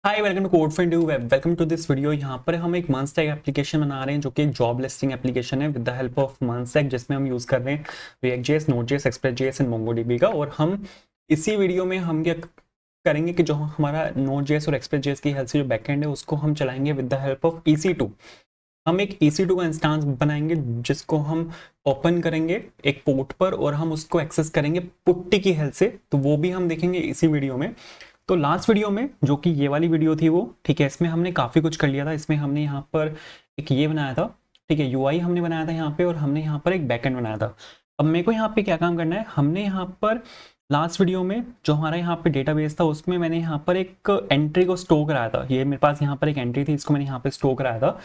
Hi welcome to Code for Web. Welcome to this video. यहाँ पर हम एक मंस्टैक एप्लीकेशन बना रहे हैं जो कि एक जॉब लिस्टिंग एप्लीकेशन है विद द हेल्प ऑफ मंस्टैक, जिसमें हम यूज़ कर रहे हैं रिएक्ट.जेएस, नोड.जेएस, एक्सप्रेस.जेएस एंड मोंगोडीबी का। और हम इसी वीडियो में हम क्या करेंगे कि जो हमारा नोड.जेएस और एक्सप्रेस.जेएस की हेल्प से जो बैकएंड है उसको हम चलाएंगे with the help of EC2। हम एक EC2 का इंस्टांस बनाएंगे जिसको हम ओपन करेंगे एक पोर्ट पर और हम उसको एक्सेस करेंगे पुट्टी की हेल्प से। तो वो भी हम देखेंगे इसी वीडियो में। तो लास्ट वीडियो में जो कि ये वाली वीडियो थी वो ठीक है, इसमें हमने काफ़ी कुछ कर लिया था। इसमें हमने यहाँ पर एक ये बनाया था, ठीक है, यूआई हमने बनाया था यहाँ पे, और हमने यहाँ पर एक बैकएंड बनाया था। अब मेरे को यहाँ पे क्या काम करना है, हमने यहाँ पर लास्ट वीडियो में जो हमारा यहाँ पे डेटाबेस था उसमें मैंने यहाँ पर एक एंट्री को स्टोर कराया था। ये मेरे पास यहाँ पर एक एंट्री थी, इसको मैंने यहाँ पे स्टोर कराया था।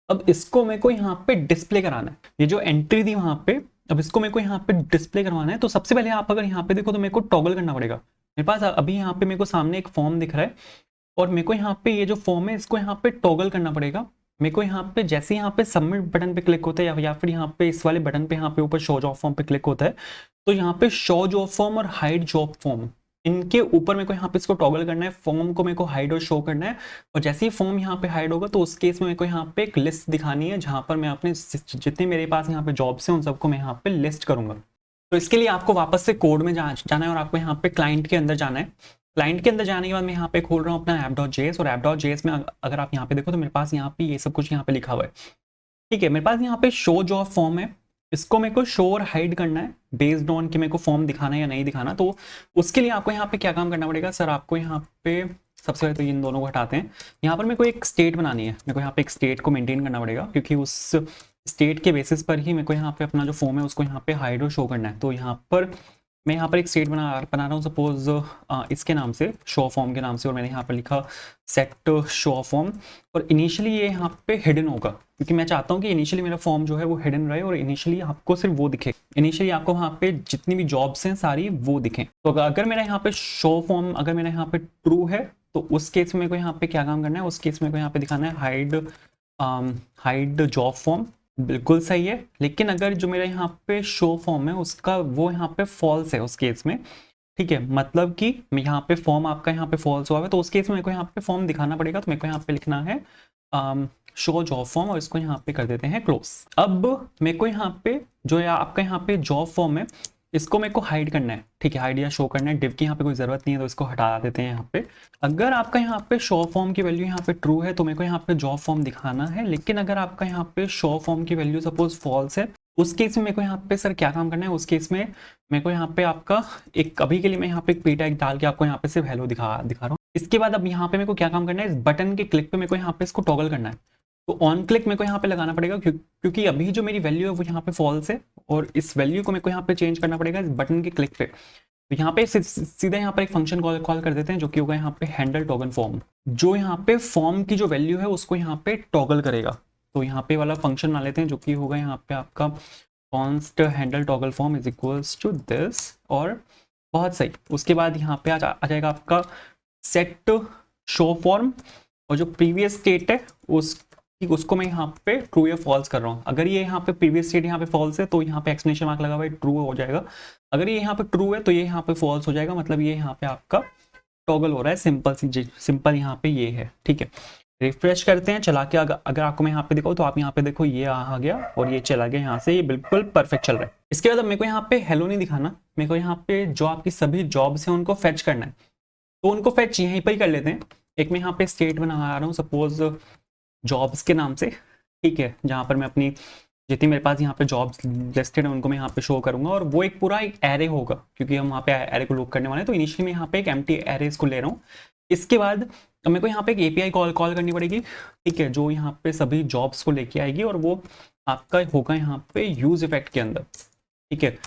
अब इसको मेरे को यहाँ पे डिस्प्ले कराना है, ये जो एंट्री थी वहाँ पे। अब इसको मेरे को यहाँ पे डिस्प्ले करवाना है। तो सबसे पहले आप अगर यहाँ पे देखो तो मेरे को टॉगल करना पड़ेगा। मेरे पास अभी यहाँ पे मेरे को सामने एक फॉर्म दिख रहा है और मेरे को यहाँ पे ये जो फॉर्म है इसको यहाँ पे टॉगल करना पड़ेगा। मेरे को यहाँ पे जैसे यहाँ पे सबमिट बटन पे क्लिक होता है या फिर यहाँ पे इस वाले बटन पे यहाँ पे ऊपर शो जॉब फॉर्म पे क्लिक होता है, तो यहाँ पे शो जॉब फॉर्म और हाइड जॉब फॉर्म, इनके ऊपर मेरे को यहाँ पे इसको टॉगल करना है। फॉर्म को मेरे को हाइड और शो करना है, और जैसे ही फॉर्म यहाँ पे हाइड होगा तो उस केस में मेरे को यहाँ पे एक लिस्ट दिखानी है जहाँ पर मैं अपने जितने मेरे पास यहाँ पे जॉब्स हैं उन सबको मैं यहाँ पे लिस्ट करूंगा। तो इसके लिए आपको वापस से कोड में जाना है और आपको यहाँ पे क्लाइंट के अंदर जाना है। क्लाइंट के अंदर जाने के बाद मैं यहाँ पे खोल रहा हूँ अपना app.js, और app.js में अगर आप यहाँ पे देखो तो मेरे पास यहाँ पे ये सब कुछ यहाँ पे लिखा हुआ है। ठीक है, मेरे पास यहाँ पे शो जॉब फॉर्म है, इसको मेरे को शो और हाइड करना है बेस्ड ऑन कि मेरे को फॉर्म दिखाना है या नहीं दिखाना। तो उसके लिए आपको यहाँ पे क्या काम करना पड़ेगा सर, आपको यहाँ पे सबसे पहले तो इन दोनों को हटाते हैं। यहाँ पर मेरे को एक स्टेट बनानी है, मेरे को यहाँ पे एक स्टेट को मेंटेन करना पड़ेगा क्योंकि उस स्टेट के बेसिस पर ही मेरे को यहाँ पे अपना जो फॉर्म है उसको यहाँ पे हाइड और शो करना है। तो यहाँ पर मैं यहाँ पर एक स्टेट बना रहा हूँ सपोज इसके नाम से, शो फॉर्म के नाम से, और मैंने यहाँ पर लिखा सेट शो फॉर्म। और इनिशियली ये यहाँ पे हिडन होगा क्योंकि मैं चाहता हूँ कि इनिशियली मेरा फॉर्म जो है वो हिडन रहे और इनिशियली आपको सिर्फ वो दिखे, इनिशियली आपको वहाँ पे जितनी भी जॉब्स हैं सारी वो दिखें। तो अगर मेरा यहाँ पे शो फॉर्म अगर मेरा यहाँ पे ट्रू है तो उस केस में मेरे को यहाँ पे क्या काम करना है, उस केस में मेरे को यहाँ पे दिखाना है हाइड जॉब फॉर्म। बिल्कुल सही है, लेकिन अगर जो मेरा यहाँ पे शो फॉर्म है उसका वो यहाँ पे फॉल्स है उस केस में, ठीक है, मतलब कि मैं यहाँ पे फॉर्म आपका यहाँ पे फॉल्स हुआ है तो उस केस में मेरे को यहाँ पे फॉर्म दिखाना पड़ेगा। तो मेरे को यहाँ पे लिखना है शो जॉब फॉर्म, और इसको यहाँ पे कर देते हैं क्लोज। अब मेरे को यहाँ पे जो आपका यहाँ पे जॉब फॉर्म है इसको मेरे को हाइड करना है, ठीक है, हाइड या शो करना है। डिव की यहाँ पे कोई ज़रूरत नहीं है तो इसको हटा देते हैं यहाँ पे। अगर आपका यहाँ पे शो फॉर्म की वैल्यू यहाँ पे ट्रू है तो मेरे को यहाँ पे जॉब फॉर्म दिखाना है, लेकिन अगर आपका यहाँ पे शो फॉर्म की वैल्यू सपोज फॉल्स है उस केस में मेरे को यहाँ पे सर क्या काम करना है, उस केस में मेरे को यहाँ पे आपका एक अभी के लिए मैं यहाँ पे एक p टैग डाल के आपको यहाँ पे सिर्फ हेलो दिखा रहा हूँ। इसके बाद अब यहाँ पे मेरे को क्या काम करना है, इस बटन के क्लिक पे मेरे को यहाँ पे इसको टॉगल करना है। तो ऑन क्लिक मेरे को यहाँ पे लगाना पड़ेगा क्योंकि अभी जो मेरी वैल्यू है वो यहाँ पे फॉल्स है और इस वैल्यू को मेरे को यहाँ पे चेंज करना पड़ेगा इस बटन के क्लिक पे। तो यहाँ पे सीधा यहाँ पर एक फंक्शन कॉल कर देते हैं जो कि होगा यहाँ पे हैंडल टॉगल फॉर्म, जो यहाँ पे फॉर्म की जो वैल्यू है उसको यहाँ पे टॉगल करेगा। तो यहाँ पे वाला फंक्शन बना लेते हैं जो कि होगा यहाँ पे आपका const handle toggle form is equals to this, और बहुत सही। उसके बाद यहाँ पे आ जाएगा आपका सेट शो फॉर्म, और जो प्रीवियस स्टेट है उसको मैं यहाँ पे ट्रू या फॉल्स कर रहा हूँ। अगर ये यहाँ पे प्रीवियस स्टेट यहाँ पे फॉल्स है तो यहाँ पे एक्सप्लेनेशन मार्क लगा हुआ है, ट्रू हो जाएगा। अगर ये यहाँ पे ट्रू है तो ये यहाँ पे फॉल्स हो जाएगा, मतलब ये यहाँ पे आपका टॉगल हो रहा है। सिंपल यहाँ पे ये है, ठीक है। रिफ्रेश करते हैं चला के, अगर आपको मैं यहाँ पे दिखाऊँ तो आप यहाँ पे देखो ये आ गया और ये चला गया यहाँ से, ये बिल्कुल परफेक्ट चल रहा है। इसके बाद अब मेरे को यहाँ पे हेलो नहीं दिखाना, मेरे को यहाँ पे जो आपकी सभी जॉब्स हैं उनको फेच करना है। तो उनको फेच यहीं पर ही कर लेते हैं। एक मैं यहाँ पे स्टेट बना रहा हूँ सपोज जॉब्स के नाम से, ठीक है, जहाँ पर मैं अपनी जितनी मेरे पास यहाँ पे जॉब्स लिस्टेड है उनको मैं यहाँ पे शो करूंगा, और वो एक पूरा एक एरे होगा क्योंकि हम वहाँ पे एरे को लूप करने वाले हैं। तो इनिशियली मैं यहाँ पे एक एम्प्टी एरे इसको ले रहा हूँ। इसके बाद मेरे को यहाँ पे एक एपीआई कॉल करनी पड़ेगी, ठीक है, जो यहाँ पे सभी जॉब्स को लेके आएगी, और वो आपका होगा यहाँ पे यूज इफेक्ट के अंदर, ठीक है।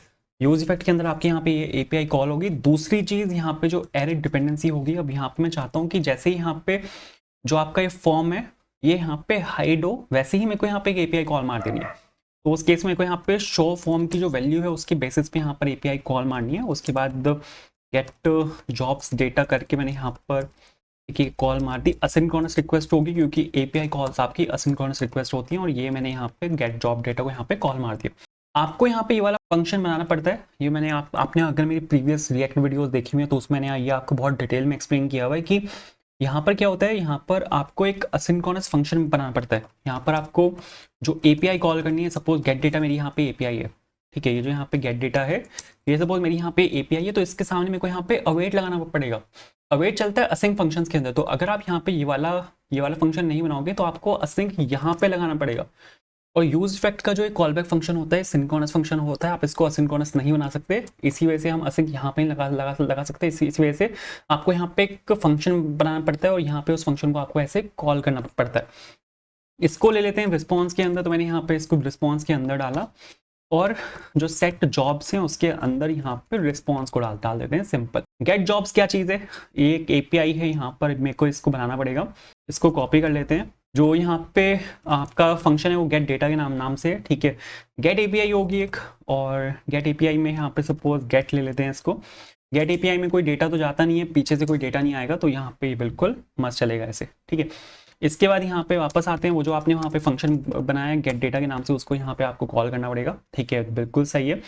यूज इफेक्ट के अंदर आपके यहाँ पे ये एपीआई कॉल होगी। दूसरी चीज़ यहाँ पे जो एरे डिपेंडेंसी होगी, अब यहाँ पे मैं चाहता हूँ कि जैसे ही यहाँ पे जो आपका ये फॉर्म है ये यहाँ पे हाइड हो वैसे ही मेरे को यहाँ पे एक एपीआई कॉल मार देनी है। तो उस केस में को यहाँ पे शो फॉर्म की जो वैल्यू है उसकी बेसिस पे यहाँ पर एपीआई कॉल मारनी है। उसके बाद गेट जॉब्स डेटा करके मैंने यहाँ पर एक कॉल मार दी। असिंक्रोनस रिक्वेस्ट होगी क्योंकि एपीआई कॉल्स आपकी असिंक्रोनस रिक्वेस्ट होती हैं, और ये मैंने यहाँ पे गेट जॉब डेटा को यहाँ पे कॉल मार दिया। आपको यहाँ पे ये वाला फंक्शन बनाना पड़ता है। ये मैंने आपने अगर मेरी प्रीवियस रिएक्ट वीडियोस देखी हुई है तो उसमें मैंने ये आपको बहुत डिटेल में एक्सप्लेन किया हुआ है कि यहाँ पर क्या होता है, यहाँ पर आपको एक असिंक्रोनस फंक्शन बनाना पड़ता है। यहाँ पर आपको जो एपीआई कॉल करनी है, सपोज गेट डेटा मेरी यहाँ पे एपीआई है, ठीक है, ये जो यहाँ पे गेट डेटा है, ये सपोज मेरी यहाँ पे एपीआई है, तो इसके सामने मेरे को यहाँ पे अवेट लगाना पड़ेगा। अवेट चलता है असिंक फंक्शंस के अंदर, तो अगर आप यहाँ पे ये वाला फंक्शन नहीं बनाओगे तो आपको असिंक यहाँ पे लगाना पड़ेगा। और यूज इफेक्ट का जो एक कॉलबैक फंक्शन होता है, सिंक्रोनस फंक्शन होता है, आप इसको असिंक्रोनस नहीं बना सकते, इसी वजह से हम असिंक यहाँ पे लगा सकते हैं। इसी वजह से आपको यहाँ पे एक फंक्शन बनाना पड़ता है और यहाँ पे उस फंक्शन को आपको ऐसे कॉल करना पड़ता है। इसको ले लेते हैं रिस्पॉन्स के अंदर, तो मैंने यहाँ पे इसको रिस्पॉन्स के अंदर डाला और जो सेट जॉब्स हैं उसके अंदर यहाँ पे रिस्पॉन्स को डाल देते हैं। सिंपल। गेट जॉब्स क्या चीज़ है, एक एपीआई है, यहाँ पर मेरे को इसको बनाना पड़ेगा। इसको कॉपी कर लेते हैं। जो यहाँ पे आपका फंक्शन है वो गेट डेटा के नाम से, ठीक है। गेट एपीआई होगी एक, और गेट एपीआई में यहाँ पे सपोज गेट ले लेते हैं इसको। गेट एपीआई में कोई डेटा तो जाता नहीं है, पीछे से कोई डेटा नहीं आएगा, तो यहाँ पे बिल्कुल मस्त चलेगा ऐसे, ठीक है। इसके बाद यहाँ पे वापस आते हैं, वो जो आपने वहाँ पे फंक्शन बनाया है गेट डेटा के नाम से, उसको यहाँ पे आपको कॉल करना पड़ेगा, ठीक है, बिल्कुल सही है।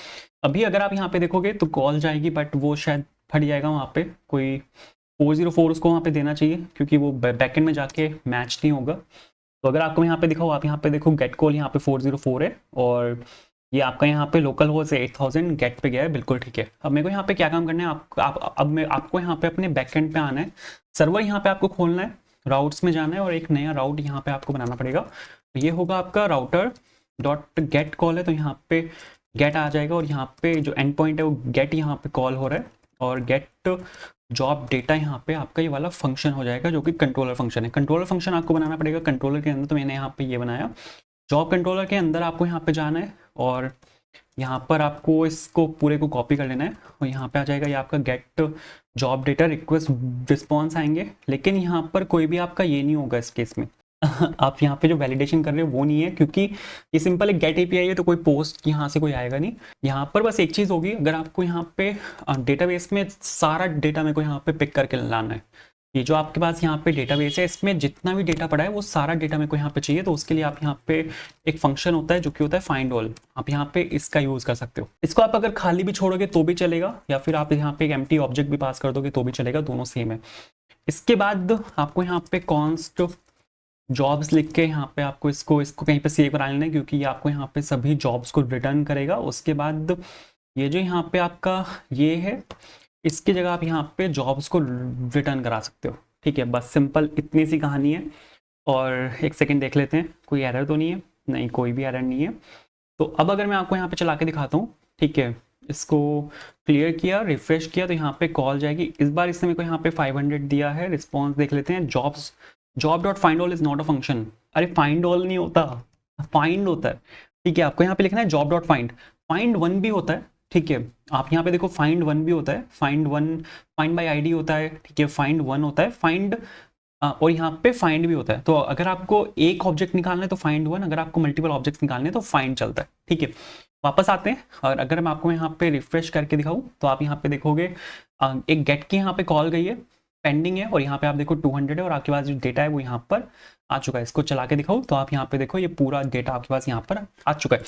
अभी अगर आप यहाँ पे देखोगे तो कॉल जाएगी, बट वो शायद फट जाएगा, वहाँ पे कोई 404 उसको वहाँ पे देना चाहिए, क्योंकि वो बैकएंड में जाके मैच नहीं होगा। तो अगर आपको यहाँ पे दिखाओ, आप यहाँ पे देखो गेट कॉल यहाँ पे 404 है, और ये आपका यहाँ पे लोकल होस्ट 8000 गेट पे गया है, बिल्कुल ठीक है। अब मेरे को यहाँ पे क्या काम करना है, आपको यहाँ पे अपने बैकएंड पे आना है, सर्वर यहाँ पे आपको खोलना है, राउट्स में जाना है और एक नया राउट यहाँ पे आपको बनाना पड़ेगा। ये होगा आपका राउटर डॉट गेट कॉल है, तो यहाँ पे गेट आ जाएगा और यहाँ पे जो एंड पॉइंट है वो गेट यहाँ पे कॉल हो रहा है, और गेट जॉब डेटा यहाँ पे आपका ये वाला फंक्शन हो जाएगा, जो कि कंट्रोलर फंक्शन है। कंट्रोलर फंक्शन आपको बनाना पड़ेगा कंट्रोलर के अंदर, तो मैंने यहाँ पे ये बनाया। जॉब कंट्रोलर के अंदर आपको यहाँ पे जाना है और यहाँ पर आपको इसको पूरे को कॉपी कर लेना है, और यहाँ पे आ जाएगा ये आपका get job data request response आएंगे। लेकिन यहाँ पर कोई भी आपका ये नहीं होगा इस केस में आप यहाँ पे जो वैलिडेशन कर रहे हो वो नहीं है, क्योंकि ये सिंपल एक गेट एपीआई है, तो कोई पोस्ट यहाँ से कोई आएगा नहीं। यहाँ पर बस एक चीज़ होगी, अगर आपको यहाँ पे डेटाबेस में सारा डेटा मेरे को यहाँ पे पिक करके लाना है, ये जो आपके पास यहाँ पे डेटाबेस है इसमें जितना भी डेटा पड़ा है वो सारा डेटा मेरे को यहाँ पे चाहिए, तो उसके लिए आप यहाँ पे एक फंक्शन होता है जो कि होता है फाइंड ऑल, आप यहाँ पे इसका यूज कर सकते हो। इसको आप अगर खाली भी छोड़ोगे तो भी चलेगा, या फिर आप यहाँ पे एक एम्प्टी ऑब्जेक्ट भी पास कर दोगे तो भी चलेगा, दोनों सेम है। इसके बाद आपको यहाँ पे कॉन्स्ट जॉब्स लिख के यहाँ पे आपको इसको कहीं पे सेव करा लेना है, क्योंकि ये आपको यहाँ पे सभी जॉब्स को रिटर्न करेगा। उसके बाद ये जो यहाँ पे आपका ये है, इसकी जगह आप यहाँ पे जॉब्स को रिटर्न करा सकते हो, ठीक है। बस सिंपल इतनी सी कहानी है। और एक सेकंड देख लेते हैं कोई एरर तो नहीं है, नहीं कोई भी एरर नहीं है। तो अब अगर मैं आपको यहाँ पे चला के दिखाता हूँ, ठीक है, इसको क्लियर किया, रिफ्रेश किया, तो यहाँ पे कॉल जाएगी। इस बार इसने मेरे को यहाँ पे 500 दिया है। रिस्पॉन्स देख लेते हैं, jobs job dot find all is not a function. अरे फाइंड ऑल नहीं होता, फाइंड होता है, ठीक है। आपको यहाँ पे लिखना है job dot find, find one भी होता है, ठीक है। आप यहाँ पे देखो फाइंड वन भी होता है, find one find by ID होता है, ठीक है, फाइंड वन होता है, फाइंड और यहाँ पे फाइंड भी होता है। तो अगर आपको एक ऑब्जेक्ट निकालना है तो फाइंड वन, अगर आपको मल्टीपल ऑब्जेक्ट्स निकालने हैं तो फाइंड चलता है, ठीक है। वापस आते हैं, और अगर मैं आपको यहाँ पे रिफ्रेश करके दिखाऊं तो आप यहाँ पे देखोगे एक गेट की यहाँ पे कॉल गई है, पेंडिंग है, और यहाँ पे आप देखो 200 है, और आपके पास जो डेटा है वो यहाँ पर आ चुका है। इसको चला के दिखाऊं तो आप यहाँ पे देखो ये पूरा डेटा आपके पास यहाँ पर आ चुका है।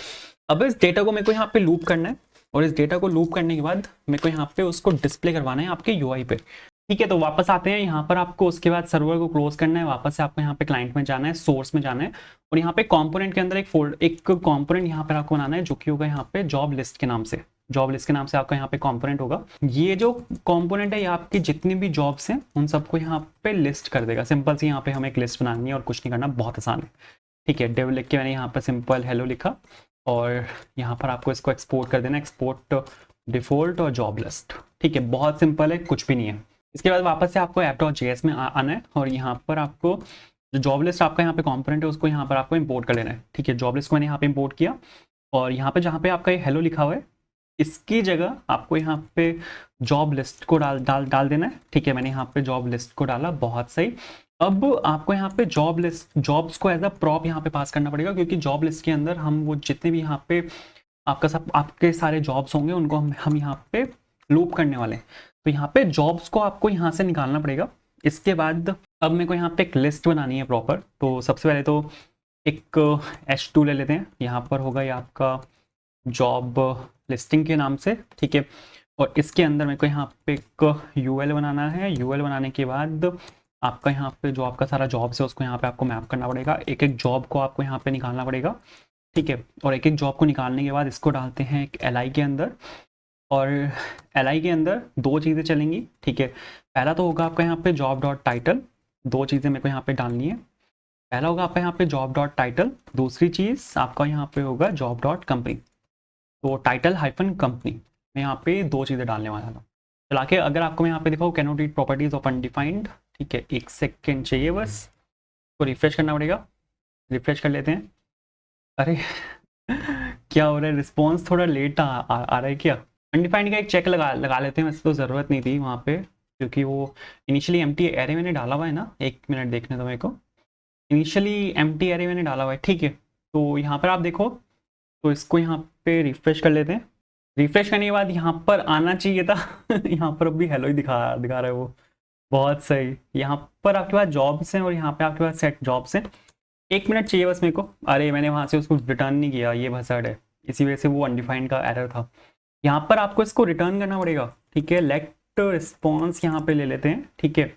अब इस डेटा को मेरे को यहाँ पे लूप करना है, और इस डेटा को लूप करने के बाद मेरे को यहाँ पे उसको डिस्प्ले करवाना है आपके यूआई पे, ठीक है। तो वापस आते हैं यहाँ पर, आपको उसके बाद सर्वर को क्लोज करना है, वापस से आपको यहाँ पे क्लाइंट में जाना है, सोर्स में जाना है, और यहाँ पे कंपोनेंट के अंदर एक कंपोनेंट यहाँ पर आपको बनाना है, जो कि होगा यहाँ पे जॉब लिस्ट के नाम से। जॉब लिस्ट के नाम से आपका यहाँ पे कंपोनेंट होगा। ये जो कंपोनेंट है ये आपकी जितनी भी जॉब्स हैं उन सबको यहाँ पे लिस्ट कर देगा। सिंपल सी यहाँ पे हमें एक लिस्ट बनानी है और कुछ नहीं करना, बहुत आसान है, ठीक है। डेव लिख के मैंने यहाँ पर सिंपल हेलो लिखा, और यहाँ पर आपको इसको एक्सपोर्ट कर देना, एक्सपोर्ट डिफॉल्ट और जॉब लिस्ट, ठीक है। बहुत सिंपल है, कुछ भी नहीं है। इसके बाद वापस से आपको app.js में आना है, और यहाँ पर आपको जो जॉब लिस्ट आपका यहाँ पे कंपोनेंट है उसको यहाँ पर आपको इंपोर्ट कर लेना है, ठीक है। जॉब लिस्ट को मैंने यहाँ पे इंपोर्ट किया, और यहाँ पे जहाँ पे आपका ये हेलो लिखा हुआ है इसकी जगह आपको यहाँ पे जॉब लिस्ट को डाल देना है, ठीक है। मैंने यहाँ पे जॉब लिस्ट को डाला, बहुत सही। अब आपको यहाँ पे जॉब लिस्ट जॉब्स को एज अ प्रॉप यहाँ पे पास करना पड़ेगा, क्योंकि जॉब लिस्ट के अंदर हम वो जितने भी यहाँ पे आपके सारे जॉब्स होंगे उनको हम यहाँ पे लूप करने वाले हैं। तो यहाँ पे जॉब्स को आपको यहाँ से निकालना पड़ेगा। इसके बाद अब मेरे को यहाँ पे एक लिस्ट बनानी है प्रॉपर। तो सबसे पहले तो एक H2 ले लेते हैं, यहाँ पर होगा ये आपका जॉब लिस्टिंग के नाम से, ठीक है। और इसके अंदर मेरे को यहाँ पे एक UL बनाना है। UL बनाने के बाद आपका यहाँ पे जो आपका सारा जॉब्स है उसको यहाँ पे आपको मैप करना पड़ेगा, एक एक जॉब को आपको यहाँ पे निकालना पड़ेगा, ठीक है। और एक एक जॉब को निकालने के बाद इसको डालते हैं एक एल के अंदर, और एल के अंदर दो चीज़ें चलेंगी, ठीक है। पहला तो होगा आपका यहाँ पे जॉब डॉट टाइटल, दो चीज़ें मेरे को यहाँ पे डालनी है। पहला होगा आपका यहाँ पे जॉब डॉट टाइटल, दूसरी चीज़ आपका यहाँ पे होगा जॉब डॉट कंपनी। तो टाइटल हाइफन कंपनी मैं यहाँ पे दो चीज़ें डालने वाला था। चला के अगर आपको मैं यहाँ पे दिखाऊँ cannot read properties of undefined, ठीक है, एक सेकेंड चाहिए बस, तो रिफ्रेश करना पड़ेगा। रिफ्रेश कर लेते हैं। अरे क्या हो रहा है, रिस्पॉन्स थोड़ा लेट आ रहा है क्या? अनडिफाइंड का एक चेक लगा लेते हैं, वैसे तो ज़रूरत नहीं थी वहाँ पे, क्योंकि वो इनिशियली एम्प्टी एरे मैंने डाला हुआ है ना। एक मिनट देखने दो मेरे को, इनिशियली एम्प्टी एरे मैंने डाला हुआ है, ठीक है। तो यहाँ पर आप देखो, तो इसको यहाँ पे रिफ्रेश कर लेते हैं। रिफ्रेश करने के बाद यहाँ पर आना चाहिए था यहाँ पर अभी हेलो ही दिखा रहा है वो, बहुत सही। यहाँ पर आपके पास जॉब्स हैं और यहाँ पे आपके पास सेट जॉब्स हैं। एक मिनट चाहिए बस मेरे को, अरे मैंने वहाँ से उसको रिटर्न नहीं किया, ये भसड़ है, इसी वजह से वो अनडिफाइंड का एरर था। यहाँ पर आपको इसको रिटर्न करना पड़ेगा, ठीक है। लेट रिस्पॉन्स यहाँ पे ले लेते हैं, ठीक है,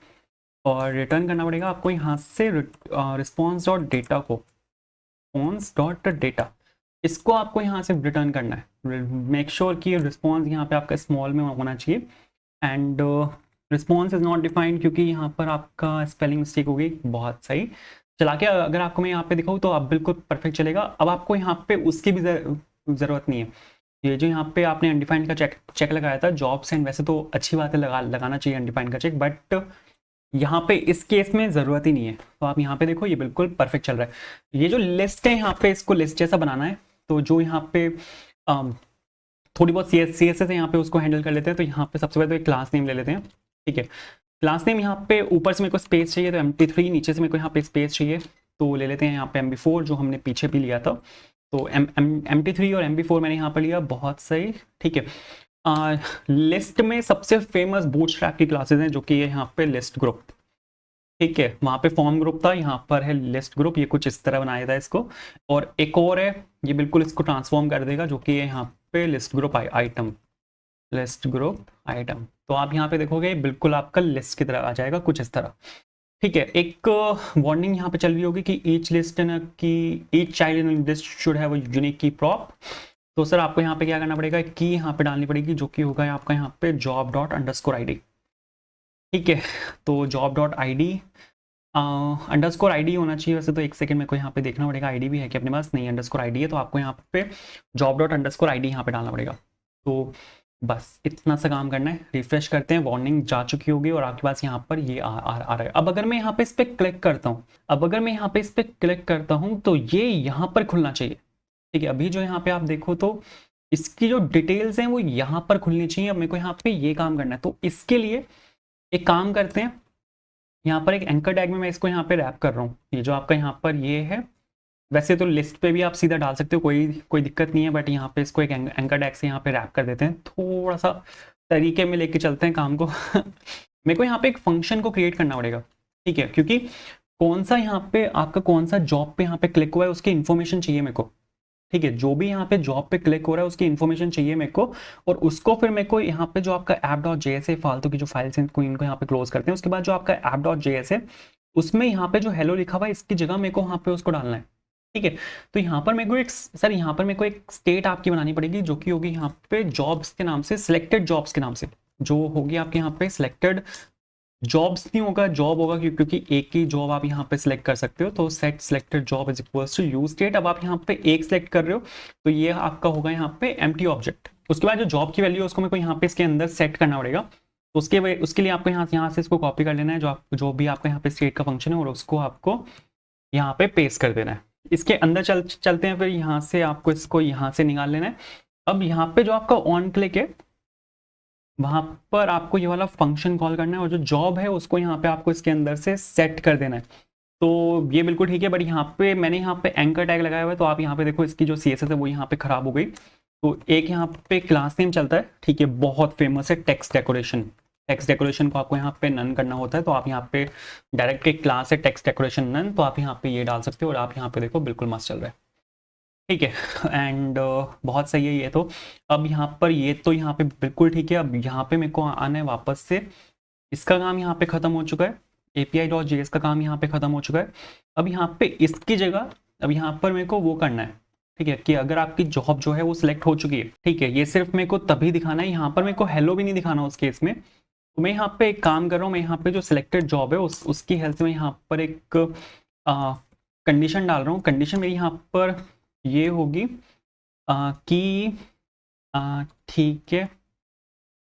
और रिटर्न करना पड़ेगा आपको यहाँ से रिस्पॉन्स डॉट डेटा को, रिस्पॉन्स डॉट डेटा, इसको आपको यहाँ से रिटर्न करना है। मेक श्योर कि रिस्पॉन्स यहाँ पे आपका स्मॉल में होना चाहिए, and response is not defined क्योंकि यहाँ पर आपका स्पेलिंग मिस्टेक हो गई, बहुत सही। चला के अगर आपको मैं यहाँ पे दिखाऊँ तो आप बिल्कुल परफेक्ट चलेगा। अब आपको यहाँ पे उसकी भी ज़रूरत नहीं है। ये जो यहाँ पे आपने अनडिफाइंड का चेक लगाया था जॉब्स एंड, वैसे तो अच्छी बात है, लगाना चाहिए अनडिफाइंड का चेक, बट यहाँ पे इस केस में ज़रूरत ही नहीं है। तो आप यहाँ पे देखो ये बिल्कुल परफेक्ट चल रहा है। ये जो लिस्ट है यहाँ पे इसको लिस्ट जैसा बनाना है, तो जो यहाँ पे थोड़ी बहुत सी एस है यहाँ पे उसको हैंडल कर लेते हैं। तो यहाँ पे सबसे पहले तो एक क्लास नेम ले लेते हैं, ठीक है। क्लास नेम यहाँ पे ऊपर से मेरे को स्पेस चाहिए तो MP3, नीचे से मेरे को यहाँ पे स्पेस चाहिए तो ले लेते हैं यहाँ पे MB4 जो हमने पीछे भी लिया था। तो MT3 और MB4 मैंने यहाँ पर लिया, बहुत सही, ठीक है। लिस्ट में सबसे फेमस बूटस्ट्रैप की क्लासेस हैं जो कि यहाँ पे लिस्ट ग्रुप, ठीक है। वहाँ पे फॉर्म ग्रुप था, यहाँ पर है लिस्ट ग्रुप, ये कुछ इस तरह बनाया था इसको। और एक और है, ये बिल्कुल इसको ट्रांसफॉर्म कर देगा, जो कि यहाँ पे list group item, list group item. तो आप यहाँ पे देखोगे बिल्कुल आपका लिस्ट की तरह आ जाएगा, कुछ इस तरह, ठीक है। एक वार्निंग यहाँ पे चल रही होगी कि ईच लिस्ट की each child in list should have a unique की प्रॉप। तो सर आपको यहाँ पे क्या करना पड़ेगा, की यहाँ पे डालनी पड़ेगी, जो कि होगा आपका यहाँ पे जॉब डॉट अंडरस्कोर ID, ठीक है। तो job dot ID underscore ID होना चाहिए, वैसे तो एक सेकंड मेरे को यहाँ पे देखना पड़ेगा ID भी है कि अपने पास, नहीं अंडरस्कोर ID है, तो आपको यहाँ पे जॉब डॉट अंडरस्कोर ID यहाँ पे डालना पड़ेगा। तो बस इतना सा काम करना है। रिफ्रेश करते हैं, वार्निंग जा चुकी होगी और आपके पास यहाँ पर ये आ रहा है। अब अगर मैं यहाँ पे इस पर क्लिक करता हूँ, तो ये यहाँ पर खुलना चाहिए, ठीक है। अभी जो यहाँ पे आप देखो तो इसकी जो डिटेल्स हैं वो यहाँ पर खुलनी चाहिए। अब मेरे को यहाँ पे ये काम करना है, तो इसके लिए एक काम करते हैं, यहाँ पर एक एंकर टैग में मैं इसको यहाँ पे रैप कर रहा हूँ। ये जो आपका यहाँ पर ये है, वैसे तो लिस्ट पे भी आप सीधा डाल सकते हो, कोई दिक्कत नहीं है, बट यहाँ पे इसको एक एंकर टैग से यहाँ पे रैप कर देते हैं, थोड़ा सा तरीके में लेके चलते हैं काम को मेरे को यहाँ पे एक फंक्शन को क्रिएट करना पड़ेगा, ठीक है, क्योंकि कौन सा यहाँ पे आपका कौन सा जॉब पे यहाँ पे क्लिक हुआ है उसकी इन्फॉर्मेशन चाहिए मेरे को, ठीक है। जो भी यहाँ पे जॉब पे क्लिक हो रहा है उसकी इन्फॉर्मेशन चाहिए मेरे को, और उसको फिर मेरे को यहाँ पे जो आपका app.js है, फालतू की जो फाइल्स हैं इनको यहाँ पे क्लोज करते हैं। उसके बाद जो आपका app.js है उसमें यहाँ पे जो हेलो लिखा हुआ है इसकी जगह मेरे को यहाँ पे उसको डालना है, ठीक है। तो यहाँ पर मेरे को एक स्टेट आपकी बनानी पड़ेगी, जो कि होगी यहाँ पे जॉब्स के नाम से, सिलेक्टेड जॉब्स के नाम से, जो होगी आपके यहाँ पे सिलेक्टेड जॉब्स नहीं होगा, जॉब होगा, क्योंकि एक ही जॉब आप यहाँ पे सिलेक्ट कर सकते हो। तो set selected job is equals to use state. अब आप यहाँ पे एक सिलेक्ट कर रहे हो तो ये आपका होगा यहाँ पे एम्प्टी ऑब्जेक्ट। उसके बाद जो जॉब की वैल्यू है उसको मेरे को यहाँ पे इसके अंदर सेट करना पड़ेगा। तो उसके लिए आपको यहाँ से इसको कॉपी कर लेना है, जो भी आपका यहाँ पे स्टेट का फंक्शन है, और उसको आपको यहाँ पे पेस्ट कर देना है। इसके अंदर चलते हैं, फिर यहाँ से आपको इसको यहाँ से निकाल लेना है। अब यहाँ पे जो आपका ऑन क्लिक है वहां पर आपको ये वाला फंक्शन कॉल करना है, और जो जॉब है उसको यहाँ पे आपको इसके अंदर से सेट कर देना है। तो ये बिल्कुल ठीक है, बट यहाँ पे मैंने यहाँ पे एंकर टैग लगाया हुआ है, तो आप यहाँ पे देखो इसकी जो CSS है वो यहाँ पे खराब हो गई। तो एक यहाँ पे क्लास नेम चलता है, ठीक है, बहुत फेमस है, टेक्स्ट डेकोरेशन को आपको यहाँ पे नन करना होता है। तो आप यहाँ पे डायरेक्ट एक क्लास है टेक्स्ट डेकोरेशन नन, तो आप यहाँ पे ये डाल सकते हो, और आप यहाँ पे देखो बिल्कुल मस्त चल रहा है, ठीक है। एंड बहुत सही है ये तो। अब यहाँ पर ये तो यहाँ पे बिल्कुल ठीक है। अब यहाँ पे मेरे को आना है वापस से, इसका काम यहाँ पे ख़त्म हो चुका है। API.js का काम यहाँ पे ख़त्म हो चुका है। अब यहाँ पे इसकी जगह अब यहाँ पर मेरे को वो करना है, ठीक है, कि अगर आपकी जॉब जो है वो सिलेक्ट हो चुकी है, ठीक है, ये सिर्फ मेरे को तभी दिखाना है, यहाँ पर मेरे को हेलो भी नहीं दिखाना उस केस में। तो मैं यहाँ पे एक काम कर रहा हूँ, मैं यहाँ पे जो सिलेक्टेड जॉब है उसकी हेल्प से मैं यहाँ पर एक कंडीशन डाल रहा हूँ। कंडीशन मेरी यहाँ पर ये होगी कि ठीक है,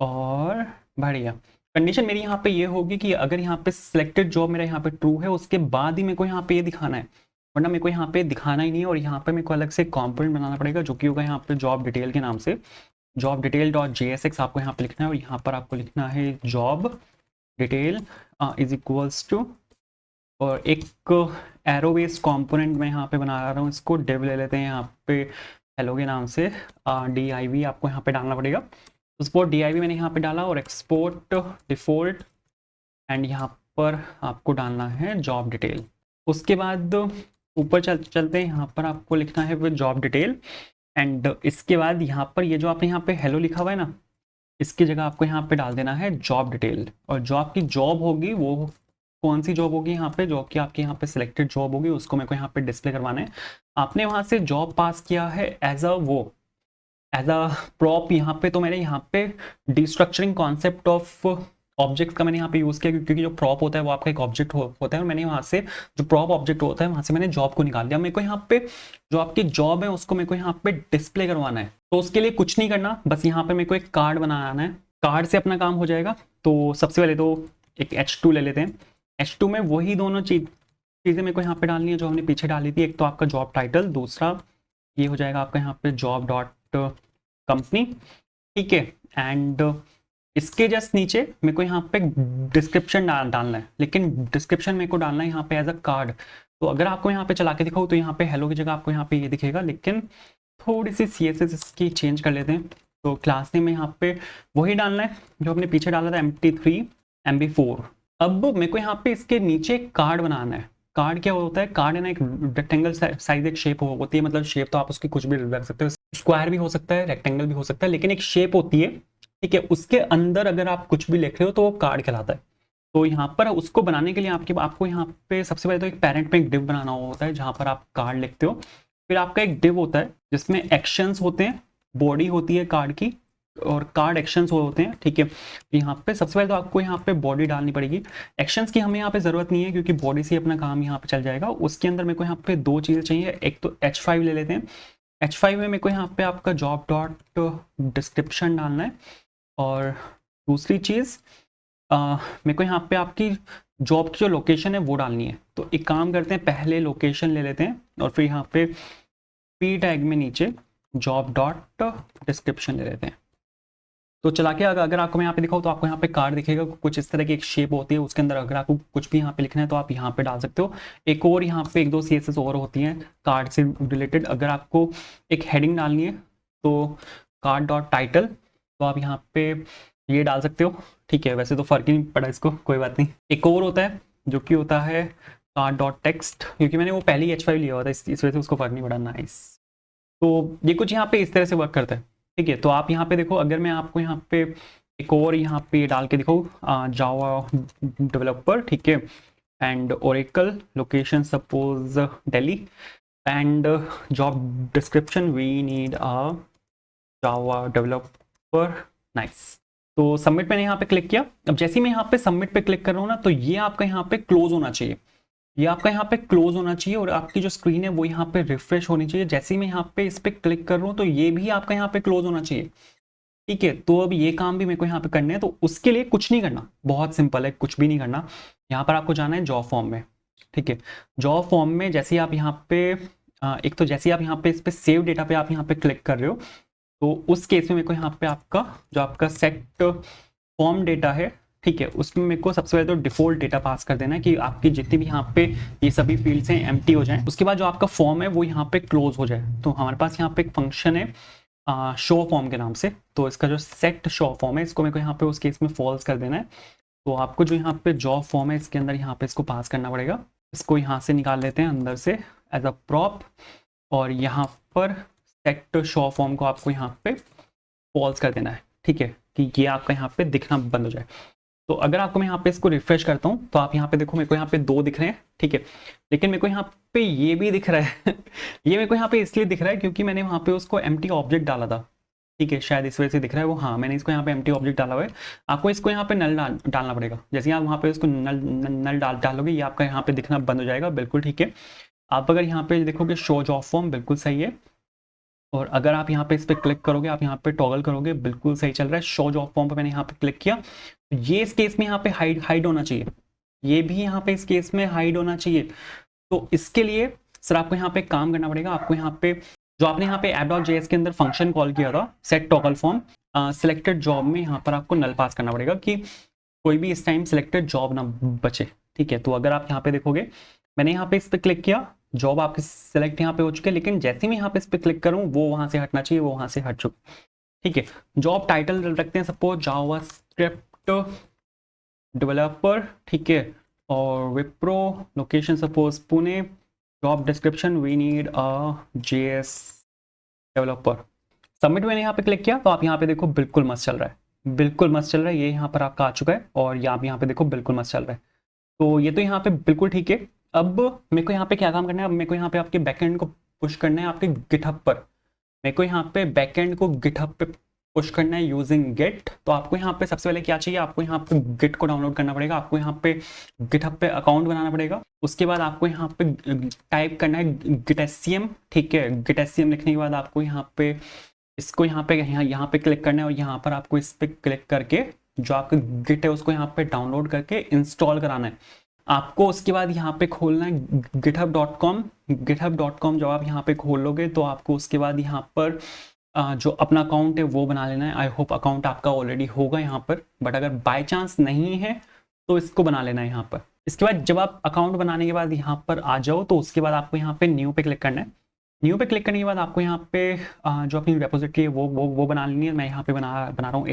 और बढ़िया। कंडीशन मेरी यहाँ पे ये होगी कि अगर यहाँ पे सिलेक्टेड जॉब मेरा यहाँ पे ट्रू है, उसके बाद ही मेरे को यहाँ पे ये दिखाना है, वरना मेरे को यहाँ पे दिखाना ही नहीं है। और यहाँ पे मेरे को अलग से कंपोनेंट बनाना पड़ेगा जो कि होगा यहाँ पे जॉब डिटेल के नाम से। जॉब डिटेल डॉट JSX आपको यहाँ पे लिखना है, और यहाँ पर आपको लिखना है job detail is equals to, और एक एरो बेस्ड कॉम्पोनेंट मैं यहाँ पे बना रहा हूँ, इसको डिव ले लेते हैं यहाँ पे हेलो के नाम से। div आपको यहाँ पे डालना पड़ेगा। एक्सपोर्ट div मैंने यहाँ पे डाला, और एक्सपोर्ट डिफॉल्ट, एंड यहाँ पर आपको डालना है जॉब डिटेल। उसके बाद ऊपर चलते हैं, यहाँ पर आपको लिखना है वो जॉब डिटेल, एंड इसके बाद यहाँ पर ये जो आपने यहाँ पे हेलो लिखा हुआ है ना, इसकी जगह आपको यहाँ पे डाल देना है जॉब डिटेल। और जो आपकी जॉब होगी वो कौन सी जॉब होगी, यहाँ पे जो कि आपकी यहाँ पे सिलेक्टेड जॉब होगी उसको मेरे को यहाँ पे डिस्प्ले करवाना है। आपने वहाँ से जॉब पास किया है एज अ प्रॉप यहाँ पे, तो मैंने यहाँ पे डिस्ट्रक्चरिंग कॉन्सेप्ट ऑफ ऑब्जेक्ट का मैंने यहाँ पे यूज़ किया, क्योंकि जो प्रॉप होता है वो आपका एक ऑब्जेक्ट होता है, और मैंने वहाँ से जो प्रॉप ऑब्जेक्ट होता है वहाँ से मैंने जॉब को निकाल दिया। मेरे को यहाँ पे जो आपकी जॉब है उसको मेरे को यहाँ पे डिस्प्ले करवाना है। तो उसके लिए कुछ नहीं करना, बस यहाँ पे मेरे को एक कार्ड बनाना है, कार्ड से अपना काम हो जाएगा। तो सबसे पहले तो एक H2 ले लेते हैं। H2 में वही दोनों चीज़ें मेरे को यहाँ पे डालनी है जो हमने पीछे डाली थी। एक तो आपका जॉब टाइटल, दूसरा ये हो जाएगा आपका यहाँ पे जॉब डॉट कंपनी, ठीक है। एंड इसके जस्ट नीचे मेरे को यहाँ पे डिस्क्रिप्शन डालना है, लेकिन डिस्क्रिप्शन मेरे को डालना है यहाँ पे एज अ कार्ड। तो अगर आपको यहाँ पे चला के दिखाऊँ तो यहाँ पे हेलो की जगह आपको यहाँ पे ये दिखेगा, लेकिन थोड़ी सी CSS इसकी चेंज कर लेते हैं। तो क्लास नेम में यहाँ पे वही डालना है जो हमने पीछे डाला था, MT3 MB4। अब मेरे को यहाँ पे इसके नीचे एक कार्ड बनाना है। कार्ड क्या होता है, कार्ड है ना एक रेक्टेंगल साइज एक शेप होती है, मतलब शेप तो आप उसकी कुछ भी रख सकते हो, स्क्वायर भी हो सकता है, रेक्टेंगल भी हो सकता है, लेकिन एक शेप होती है, ठीक है। उसके अंदर अगर आप कुछ भी लिख रहे हो तो वो कार्ड कहलाता है। तो यहाँ पर उसको बनाने के लिए आपको यहाँ पे सबसे पहले तो एक पेरेंट में एक डिव बनाना होता है जहाँ पर आप कार्ड लिखते हो। फिर आपका एक डिव होता है जिसमें एक्शंस होते हैं, बॉडी होती है कार्ड की, और कार्ड एक्शंस होते हैं, ठीक है। यहाँ पे सबसे पहले तो आपको यहाँ पे बॉडी डालनी पड़ेगी। एक्शंस की हमें यहाँ पे ज़रूरत नहीं है क्योंकि बॉडी से अपना काम यहाँ पे चल जाएगा। उसके अंदर मेरे को यहाँ पे दो चीज़ें चाहिए, एक तो H5 ले लेते हैं। H5 में मेरे को यहाँ पे आपका जॉब डॉट डिस्क्रिप्शन डालना है, और दूसरी चीज़ मेरे को यहाँ पे आपकी जॉब की जो लोकेशन है वो डालनी है। तो एक काम करते हैं, पहले लोकेशन ले लेते हैं और फिर यहाँ पे P टैग में नीचे जॉब डॉट डिस्क्रिप्शन ले लेते हैं। तो चला के अगर आपको मैं यहाँ पे दिखाऊँ तो आपको यहाँ पे कार्ड दिखेगा, कुछ इस तरह की एक शेप होती है, उसके अंदर अगर आपको कुछ भी यहाँ पे लिखना है तो आप यहाँ पे डाल सकते हो। एक और यहाँ पे एक दो CSS और होती हैं कार्ड से रिलेटेड। अगर आपको एक हेडिंग डालनी है तो कार्ड डॉट टाइटल, तो आप यहाँ पे ये डाल सकते हो, ठीक है। वैसे तो फ़र्क ही नहीं पड़ा इसको, कोई बात नहीं। एक और होता है जो कि होता है कार्ड डॉट टेक्स्ट, क्योंकि मैंने वो पहले ही H5 लिया हुआ था, इस वजह से उसको फ़र्क नहीं पड़ा। नाइस। तो ये कुछ यहाँ पे इस तरह से वर्क करता है, ठीक है। तो आप यहाँ पे देखो, अगर मैं आपको यहाँ पे एक और यहाँ पे डाल के दिखाऊँ जावा डेवलपर, ठीक है, and Oracle location suppose Delhi, and job description we need a Java developer. Nice. तो सबमिट मैंने यहाँ पे क्लिक किया। अब जैसे ही मैं यहाँ पे सबमिट पे क्लिक कर रहा हूँ ना, तो ये आपका यहाँ पे क्लोज होना चाहिए, ये आपका यहाँ पे क्लोज होना चाहिए, और आपकी जो स्क्रीन है वो यहाँ पे रिफ्रेश होनी चाहिए। जैसे ही मैं यहाँ पे इस पे क्लिक कर रहा हूँ तो ये भी आपका यहाँ पे क्लोज होना चाहिए, ठीक है। तो अब ये काम भी मेरे को यहाँ पे करने हैं, तो उसके लिए कुछ नहीं करना, बहुत सिंपल है, कुछ भी नहीं करना। यहाँ पर आपको जाना है जॉब फॉर्म में, ठीक है। जॉब फॉर्म में जैसे ही आप यहाँ पे एक तो जैसे ही आप यहाँ पे इस पे सेव डेटा पे आप यहाँ पे क्लिक कर रहे हो, तो उस केस में मेरे को यहाँ पे आपका जो आपका सेट फॉर्म डेटा है, ठीक है, उसमें मेरे को सबसे पहले तो डिफॉल्ट डेटा पास कर देना है कि आपकी जितनी भी यहाँ पे ये सभी फील्ड्स हैं एम्प्टी हो जाएं। उसके बाद जो आपका फॉर्म है वो यहाँ पे क्लोज हो जाए। तो हमारे पास यहाँ पे एक फंक्शन है शो फॉर्म के नाम से, तो इसका जो सेट शो फॉर्म है इसको मेरे को यहाँ पे उस केस में फॉल्स कर देना है। तो आपको जो यहाँ पे जॉब फॉर्म है इसके अंदर यहाँ पे इसको पास करना पड़ेगा। इसको यहाँ से निकाल लेते हैं अंदर से एज अ प्रॉप, और यहाँ पर सेट शो फॉर्म को आपको यहाँ पे फॉल्स कर देना है, ठीक है, कि ये आपका यहाँ पे दिखना बंद हो जाए। तो अगर आपको मैं यहाँ पे इसको रिफ्रेश करता हूँ तो आप यहाँ पे देखो मेरे को यहाँ पे 2 दिख रहे हैं, ठीक है, लेकिन मेरे को यहाँ पे ये भी दिख रहा है ये मेरे को यहाँ पे इसलिए दिख रहा है क्योंकि मैंने वहाँ पे उसको एम्प्टी ऑब्जेक्ट डाला था, ठीक है, शायद इस वजह से दिख रहा है वो। हाँ, मैंने इसको यहाँ पे एम्प्टी ऑब्जेक्ट डाला हुआ है। आपको इसको यहाँ पे नल डालना पड़ेगा। जैसे आप वहाँ पे उसको नल डालोगे ये आपका यहाँ पे दिखना बंद हो जाएगा, बिल्कुल ठीक है। आप अगर यहाँ पे देखोगे शो जॉब फॉर्म, बिल्कुल सही है। और अगर आप यहाँ पे इस पर क्लिक करोगे, आप यहाँ पे टॉगल करोगे, बिल्कुल सही चल रहा है। शो जॉब फॉर्म पे मैंने यहाँ पे क्लिक किया, तो ये इस केस में यहाँ पे हाइड होना चाहिए, ये भी यहाँ पे इस केस में हाइड होना चाहिए। तो इसके लिए सर आपको यहाँ पे काम करना पड़ेगा। आपको यहाँ पे जो आपने यहाँ पे app.js के अंदर फंक्शन कॉल किया था set toggle form, selected job में यहाँ पर आपको नल पास करना पड़ेगा कि कोई भी इस टाइम सिलेक्टेड जॉब ना बचे, ठीक है। तो अगर आप यहाँ पे देखोगे मैंने यहाँ पे इस पर क्लिक किया, जॉब आपके सिलेक्ट यहाँ पे हो चुके हैं, लेकिन जैसे मैं यहाँ पे इस पर क्लिक करूँ वो वहाँ से हटना चाहिए, वो वहाँ से हट चुके, ठीक है। जॉब टाइटल रखते हैं सपोज जावास्क्रिप्ट डेवलपर, ठीक है, और Wipro, location suppose Pune, job description we need a JS developer. Submit मैंने यहाँ पे क्लिक किया तो आप यहाँ पे देखो बिल्कुल मस्त चल रहा है, बिल्कुल मस्त चल रहा है। ये यहाँ पर आपका आ चुका है और ये आप यहाँ पे देखो बिल्कुल मस्त चल रहा है। तो ये तो यहाँ पे बिल्कुल ठीक है। अब मेरे को यहाँ पे क्या काम करना है, अब मेरे को यहाँ पे आपके बैकएंड को पुश करना है आपके गिटहब पर। मेरे को यहाँ पे बैकएंड को गिटहब पे पुश करना है यूजिंग गिट। तो आपको यहाँ पे सबसे पहले क्या चाहिए, आपको यहाँ पे गिट को डाउनलोड करना पड़ेगा, आपको यहाँ पे गिटहब पे अकाउंट बनाना पड़ेगा। उसके बाद आपको यहाँ पे टाइप करना है गिटएससीएम, ठीक है। गिटएससीएम लिखने के बाद आपको यहाँ पे इसको यहाँ पे क्लिक करना है और यहाँ पर आपको इस पे क्लिक करके जो आपका गिट है उसको यहाँ पे डाउनलोड करके इंस्टॉल कराना है आपको। उसके बाद यहाँ पे खोलना है github.com। github.com जब आप यहाँ पे खोल लोगे तो आपको उसके बाद यहाँ पर जो अपना अकाउंट है वो बना लेना है। आई होप अकाउंट आपका ऑलरेडी होगा यहाँ पर, बट अगर बाय चांस नहीं है तो इसको बना लेना है यहाँ पर। इसके बाद जब आप अकाउंट बनाने के बाद यहाँ पर आ जाओ तो उसके बाद आपको यहाँ पे न्यू पे क्लिक करना है। न्यू पे क्लिक करने के बाद आपको यहाँ पे जो अपनी रेपोजिटरी है वो बना लेनी है। मैं यहाँ पे बना रहा हूँ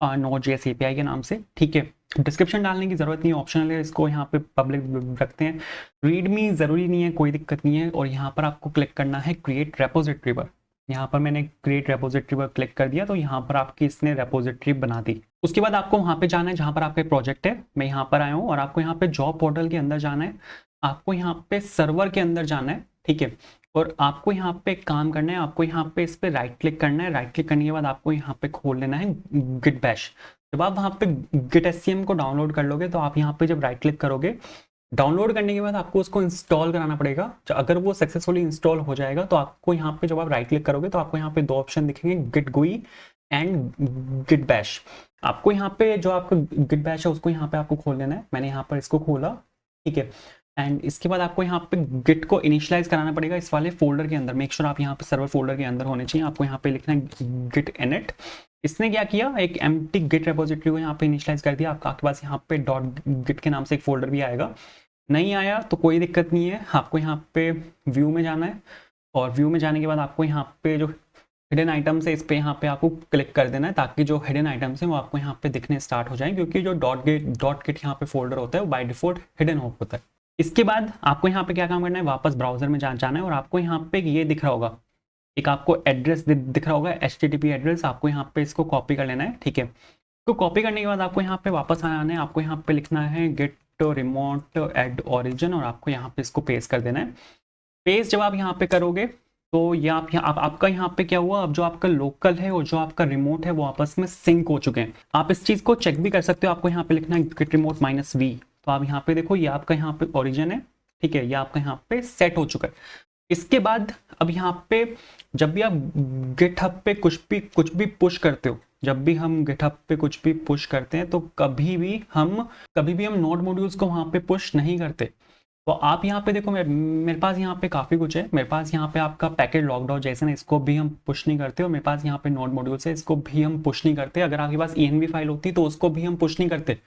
AWS-Node.js API के नाम से, ठीक है। डिस्क्रिप्शन डालने की ज़रूरत नहीं है, ऑप्शनल है, इसको यहाँ पे पब्लिक रखते हैं। रीडमी ज़रूरी नहीं है, कोई दिक्कत नहीं है। और यहाँ पर आपको क्लिक करना है क्रिएट रेपोजिटरी पर। यहाँ पर मैंने क्रिएट रेपोजिटरी पर क्लिक कर दिया तो यहाँ पर आपकी इसने रेपोजिटरी बना दी। उसके बाद आपको वहाँ पे जाना है जहाँ पर आपका प्रोजेक्ट है। मैं यहाँ पर आया हूँ और आपको यहाँ पे जॉब पोर्टल के अंदर जाना है, आपको यहाँ पे सर्वर के अंदर जाना है, ठीक है। और आपको यहाँ पे काम करना है, आपको यहाँ पे इस पे राइट क्लिक करना है। राइट क्लिक करने के बाद आपको यहाँ पे खोल लेना है गिट बैश। जब आप वहाँ पे गिट एससीएम को डाउनलोड कर लोगे तो आप यहाँ पे जब राइट क्लिक करोगे, डाउनलोड करने के बाद आपको उसको इंस्टॉल कराना पड़ेगा। अगर वो सक्सेसफुली इंस्टॉल हो जाएगा तो आपको यहाँ पे जब आप राइट क्लिक करोगे तो आपको यहाँ पे 2 ऑप्शन दिखेंगे, गिट गुई एंड गिट बैश। आपको यहाँ पे जो आपका गिट बैश है उसको यहाँ पे आपको खोल लेना है। मैंने यहाँ पर इसको खोला, ठीक है। एंड इसके बाद आपको यहाँ पे गिट को इनिशियलाइज कराना पड़ेगा इस वाले फोल्डर के अंदर। मेक श्योर आप यहाँ पे सर्वर फोल्डर के अंदर होने चाहिए। आपको यहाँ पे लिखना है गिट इनिट। इसने क्या किया, एक एम्प्टी गिट रेपोजिटरी को यहाँ पे इनिशियलाइज कर दिया। आपके पास यहाँ पे .git के नाम से एक फोल्डर भी आएगा। नहीं आया तो कोई दिक्कत नहीं है, आपको यहाँ पे व्यू में जाना है और व्यू में जाने के बाद आपको यहाँ पे जो हिडन आइटम्स है इस पे यहाँ पे आपको क्लिक कर देना है ताकि जो हिडन आइटम्स हैं वो आपको यहाँ पे दिखने स्टार्ट हो जाए, क्योंकि जो .git यहाँ पे फोल्डर होता है वो बाय डिफॉल्ट हिडन होता है। इसके बाद आपको यहाँ पे क्या काम करना है, वापस ब्राउजर में जाना है और आपको यहाँ पे ये दिख रहा होगा, एक आपको एड्रेस दिख रहा होगा HTTP एड्रेस। आपको यहाँ पे इसको कॉपी कर लेना है, ठीक है। तो कॉपी करने के बाद आपको यहाँ पे वापस आना है, आपको यहाँ पे लिखना है गेट रिमोट एड ओरिजिन और आपको यहाँ पे इसको पेस्ट कर देना है। पेस्ट जब आप यहाँ पे करोगे तो ये आपका यहाँ पे क्या हुआ, अब जो आपका लोकल है और जो आपका रिमोट है वो आपस में सिंक हो चुके हैं। आप इस चीज़ को चेक भी कर सकते हो। आपको यहाँ पे लिखना है गेट रिमोट -v। तो आप यहाँ पे देखो ये आपका यहाँ पे ओरिजिन है, ठीक है, ये आपका यहाँ पे सेट हो चुका है। इसके बाद अब यहाँ पे जब भी आप गिटहब पे कुछ भी पुश करते हो, जब भी हम गिटहब पे कुछ भी पुश करते हैं तो कभी भी हम नोड मॉड्यूल्स को वहाँ पे पुश नहीं करते। तो आप यहाँ पे देखो मेरे पास यहाँ पे काफ़ी कुछ है। मेरे पास यहाँ पे आपका पैकेट log.json है, इसको भी हम पुश नहीं करते। और मेरे पास यहाँ पे नोड मॉड्यूल्स है, इसको भी हम पुश नहीं करते। अगर आपके पास env फाइल होती तो उसको भी हम पुश नहीं करते।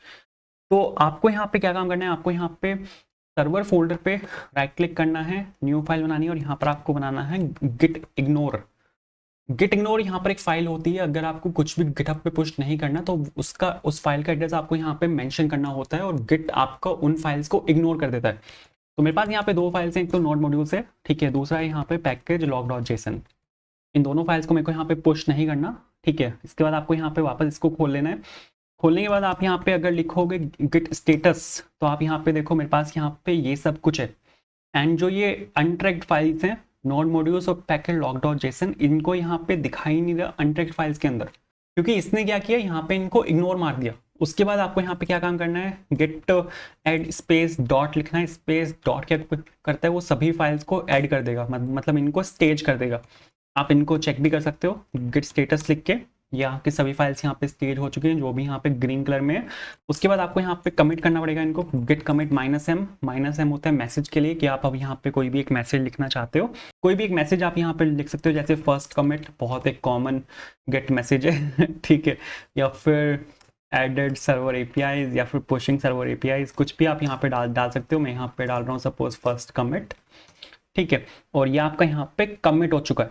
तो आपको यहाँ पे क्या काम करना है, आपको यहाँ पे सर्वर फोल्डर पे राइट क्लिक करना है, न्यू फाइल बनानी है और यहाँ पर आपको बनाना है गिट इग्नोर। यहाँ पर एक फाइल होती है। अगर आपको कुछ भी गिटहब पे पुश नहीं करना तो उस फाइल का एड्रेस आपको यहाँ पे मेंशन करना होता है और गिट आपका उन फाइल्स को इग्नोर कर देता है। तो मेरे पास यहाँ पे 2 फाइल्स हैं, एक तो नोड मॉड्यूल्स है, ठीक है, दूसरा है यहाँ पे पैकेज log.json। इन दोनों फाइल्स को मेरे को यहाँ पे पुश नहीं करना, ठीक है। इसके बाद आपको यहाँ पे वापस इसको खोल लेना है। खोलने के बाद आप यहाँ पे अगर लिखोगे गिट स्टेटस, तो आप यहाँ पे देखो मेरे पास यहाँ पे ये सब कुछ है। एंड जो ये अनट्रैक्ड फाइल्स हैं, नोड मॉड्यूल्स और पैकेट लॉग डॉट जेसन, इनको यहाँ पे दिखाई नहीं दिया अनट्रैक्ड फाइल्स के अंदर, क्योंकि इसने क्या किया, यहाँ पे इनको इग्नोर मार दिया। उसके बाद आपको यहाँ पे क्या काम करना है, गेट एड स्पेस डॉट लिखना है। स्पेस डॉट क्या करता है, वो सभी फाइल्स को ऐड कर देगा, मतलब इनको स्टेज कर देगा। आप इनको चेक भी कर सकते हो गिट स्टेटस लिख के, ये आपके सभी फाइल्स यहाँ पे स्टेज हो चुके हैं जो भी यहाँ पे ग्रीन कलर में है। उसके बाद आपको यहाँ पे कमिट करना पड़ेगा इनको, गेट कमिट -m होता है मैसेज के लिए, कि आप अब यहाँ पे कोई भी एक मैसेज लिखना चाहते हो, कोई भी एक मैसेज आप यहाँ पे लिख सकते हो, जैसे फर्स्ट कमिट बहुत एक कॉमन गेट मैसेज है ठीक है, या फिर एडेड सर्वर एपीआईज, या फिर पुशिंग सर्वर एपीआईज, कुछ भी आप यहाँ पे डाल सकते हो। मैं यहाँ पे डाल रहा हूँ सपोज फर्स्ट कमिट, ठीक है। और ये आपका यहाँ पे कमिट हो चुका है,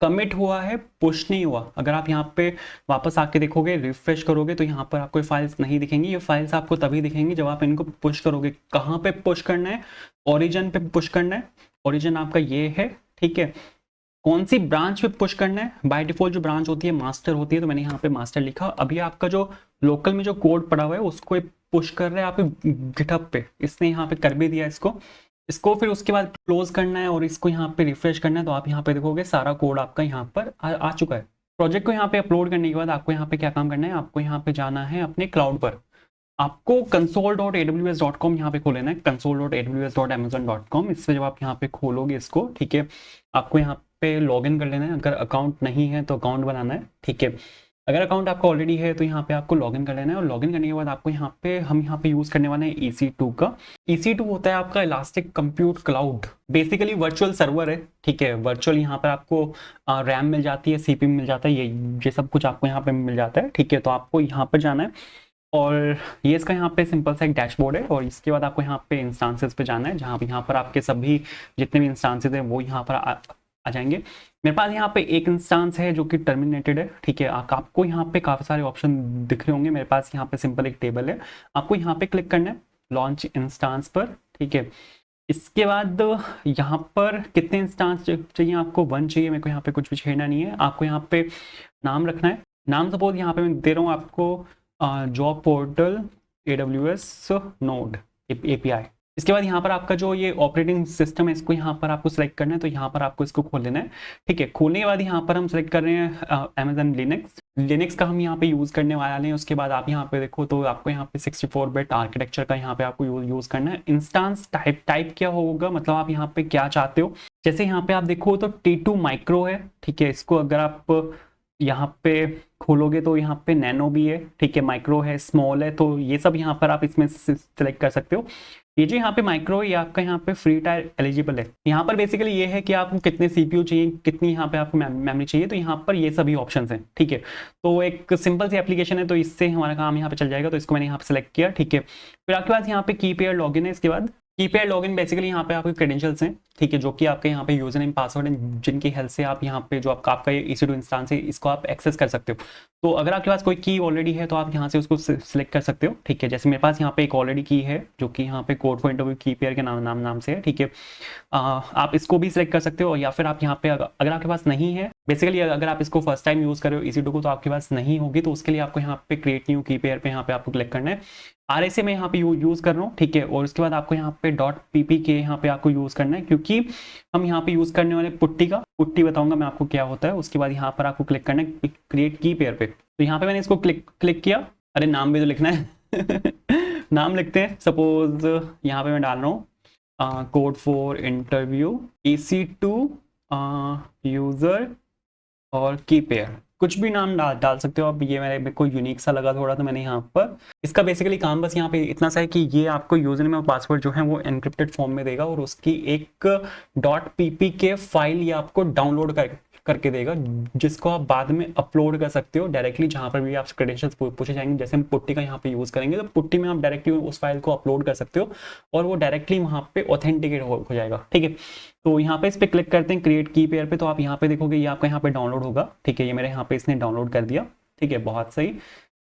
कमिट हुआ है, पुश नहीं हुआ। अगर आप यहाँ पे वापस आके देखोगे, रिफ्रेश करोगे, तो यहाँ पर आपको फाइल्स नहीं दिखेंगी। ये फाइल्स आपको तभी दिखेंगी जब आप इनको पुश करोगे। कहाँ पे पुश करना है, ओरिजिन पे पुश करना है। ओरिजिन आपका ये है, ठीक है। कौन सी ब्रांच पे पुश करना है, बाय डिफॉल्ट जो ब्रांच होती है मास्टर होती है, तो मैंने यहाँ पे मास्टर लिखा। अभी आपका जो लोकल में जो कोड पड़ा हुआ है उसको पुश कर रहे हैं आप गिटहब पे, इसने यहाँ पे कर भी दिया इसको फिर उसके बाद क्लोज करना है और इसको यहाँ पे रिफ्रेश करना है। तो आप यहाँ पे देखोगे सारा कोड आपका यहाँ पर आ चुका है। प्रोजेक्ट को यहाँ पे अपलोड करने के बाद आपको यहाँ पे क्या काम करना है, आपको यहाँ पे जाना है अपने क्लाउड पर। आपको console.aws.com यहाँ पे खोल लेना है, console.aws.amazon.com। इससे जब आप यहाँ पे खोलोगे इसको, ठीक है, आपको यहाँ पे लॉगिन कर लेना है। अगर अकाउंट नहीं है तो अकाउंट बनाना है, ठीक है। अगर अकाउंट आपका ऑलरेडी है तो यहाँ पे आपको लॉगिन कर लेना है। और लॉगिन करने के बाद आपको यहाँ पे हम यहाँ पे यूज करने वाले हैं EC2 का। EC2 होता है आपका elastic compute cloud, basically virtual server है, ठीक है। वर्चुअल यहाँ पर आपको रैम मिल जाती है, CPU मिल जाता है, ये सब कुछ आपको यहाँ पे मिल जाता है, ठीक है। तो आपको यहाँ पर जाना है और ये इसका यहाँ पे सिंपल सा एक डैशबोर्ड है। और इसके बाद आपको यहाँ पे इंस्टांसेस पे जाना है, जहाँ पे यहाँ पर आपके सभी जितने भी इंस्टांसेस हैं वो यहाँ पर आ जाएंगे। मेरे पास यहाँ पे एक इंस्टांस है जो कि टर्मिनेटेड है, ठीक है। आपको यहाँ पे काफ़ी सारे ऑप्शन दिख रहे होंगे। मेरे पास यहाँ पे सिंपल एक टेबल है, आपको यहाँ पे क्लिक करना है लॉन्च इंस्टांस पर, ठीक है। इसके बाद यहाँ पर कितने इंस्टांस चाहिए आपको, 1 चाहिए। मेरे को यहाँ पे कुछ भी छेड़ना नहीं है। आपको यहाँ पे नाम रखना है, नाम सपोज यहाँ पे मैं दे रहा हूँ आपको job portal AWS node API। इसके बाद यहाँ पर आपका जो ये ऑपरेटिंग सिस्टम है इसको यहाँ पर आपको सेलेक्ट करना है, तो यहाँ पर आपको इसको खोल लेना है, ठीक है। खोलने के बाद यहाँ पर हम सेलेक्ट कर रहे हैं Amazon लिनक्स का हम यहाँ पे यूज़ करने वाले हैं। उसके बाद आप यहाँ पे देखो तो आपको यहाँ पे 64 बिट आर्किटेक्चर का यहाँ पे आपको यूज़ करना है। इंस्टांस टाइप क्या होगा, मतलब आप यहाँ पे क्या चाहते हो। जैसे यहाँ पे आप देखो तो T2 माइक्रो है, ठीक है। इसको अगर आप यहाँ पे खोलोगे तो यहाँ पे नैनो भी है, ठीक है, माइक्रो है, स्मॉल है, तो ये सब यहाँ पर आप इसमें सिलेक्ट कर सकते हो। ये जो यहाँ पे माइक्रो है ये आपका यहाँ पे फ्री टायर एलिजिबल है। यहाँ पर बेसिकली ये है कि आपको कितने CPU चाहिए, कितनी यहाँ पे आपको मेमोरी चाहिए, तो यहाँ पर ये सभी ऑप्शंस हैं, ठीक है। तो एक सिंपल सी एप्लीकेशन है, तो इससे हमारा काम यहाँ पे चल जाएगा। तो इसको मैंने यहाँ पे सेलेक्ट किया, ठीक है। फिर आपके पास यहाँ पे की पेयर लॉगिन है। इसके बाद की पेयर लॉगिन बेसिकली यहाँ पे आपके क्रेडेंशियल्स हैं, ठीक है, जो कि आपके यहाँ पे यूजर नेम पासवर्ड है, जिनकी हेल्प से आप यहाँ पे जो आपका ये EC2 इंस्टांस है इसको आप एक्सेस कर सकते हो। तो अगर आपके पास कोई की ऑलरेडी है तो आप यहाँ से उसको सिलेक्ट कर सकते हो, ठीक है। जैसे मेरे पास यहाँ पे एक ऑलरेडी की है जो कि यहाँ पे कोड फॉर इंटरव्यू की पेयर के नाम से है, ठीक है। आप इसको भी सिलेक्ट कर सकते हो, या फिर आप यहाँ पे अगर आपके पास नहीं है, बेसिकली अगर आप इसको फर्स्ट टाइम यूज कर रहे हो EC2 को, तो आपके पास नहीं होगी, तो उसके लिए आपको यहाँ पे क्रिएट न्यू की पेयर पे यहाँ पे आपको क्लिक करना है। RSA में यहाँ पे यूज कर रहा हूँ, ठीक है। और उसके बाद आपको यहाँ पे .ppk यहाँ पे आपको यूज करना है, क्योंकि हम यहाँ पे यूज करने वाले पुट्टी बताऊंगा मैं आपको क्या होता है। उसके बाद यहाँ पर आपको क्लिक करना है क्रिएट की पेयर पे। तो यहाँ पे मैंने इसको क्लिक किया। अरे नाम भी तो लिखना है नाम लिखते हैं। सपोज यहाँ पे मैं डाल रहा हूँ code for interview EC2 user और की पेयर, कुछ भी नाम डाल सकते हो आप। ये मेरे को यूनिक सा लगा थोड़ा, तो मैंने यहाँ पर इसका बेसिकली काम बस यहाँ पे इतना सा है कि ये आपको यूजर नेम और पासवर्ड जो है वो एनक्रिप्टेड फॉर्म में देगा, और उसकी एक .ppk फाइल ये आपको डाउनलोड करके देगा, जिसको आप बाद में अपलोड कर सकते हो डायरेक्टली जहाँ पर भी आप क्रेडेंशियल्स पूछे जाएंगे। जैसे हम पुट्टी का यहाँ पे यूज़ करेंगे तो पुट्टी में आप डायरेक्टली उस फाइल को अपलोड कर सकते हो और वो डायरेक्टली वहाँ पे ऑथेंटिकेट हो जाएगा, ठीक है। तो यहाँ पे इस पर क्लिक करते हैं क्रिएट की पेयर पे, तो आप यहाँ पे देखोगे ये आपका यहाँ पे डाउनलोड होगा, ठीक है। ये मेरे यहाँ पे इसने डाउनलोड कर दिया, ठीक है, बहुत सही।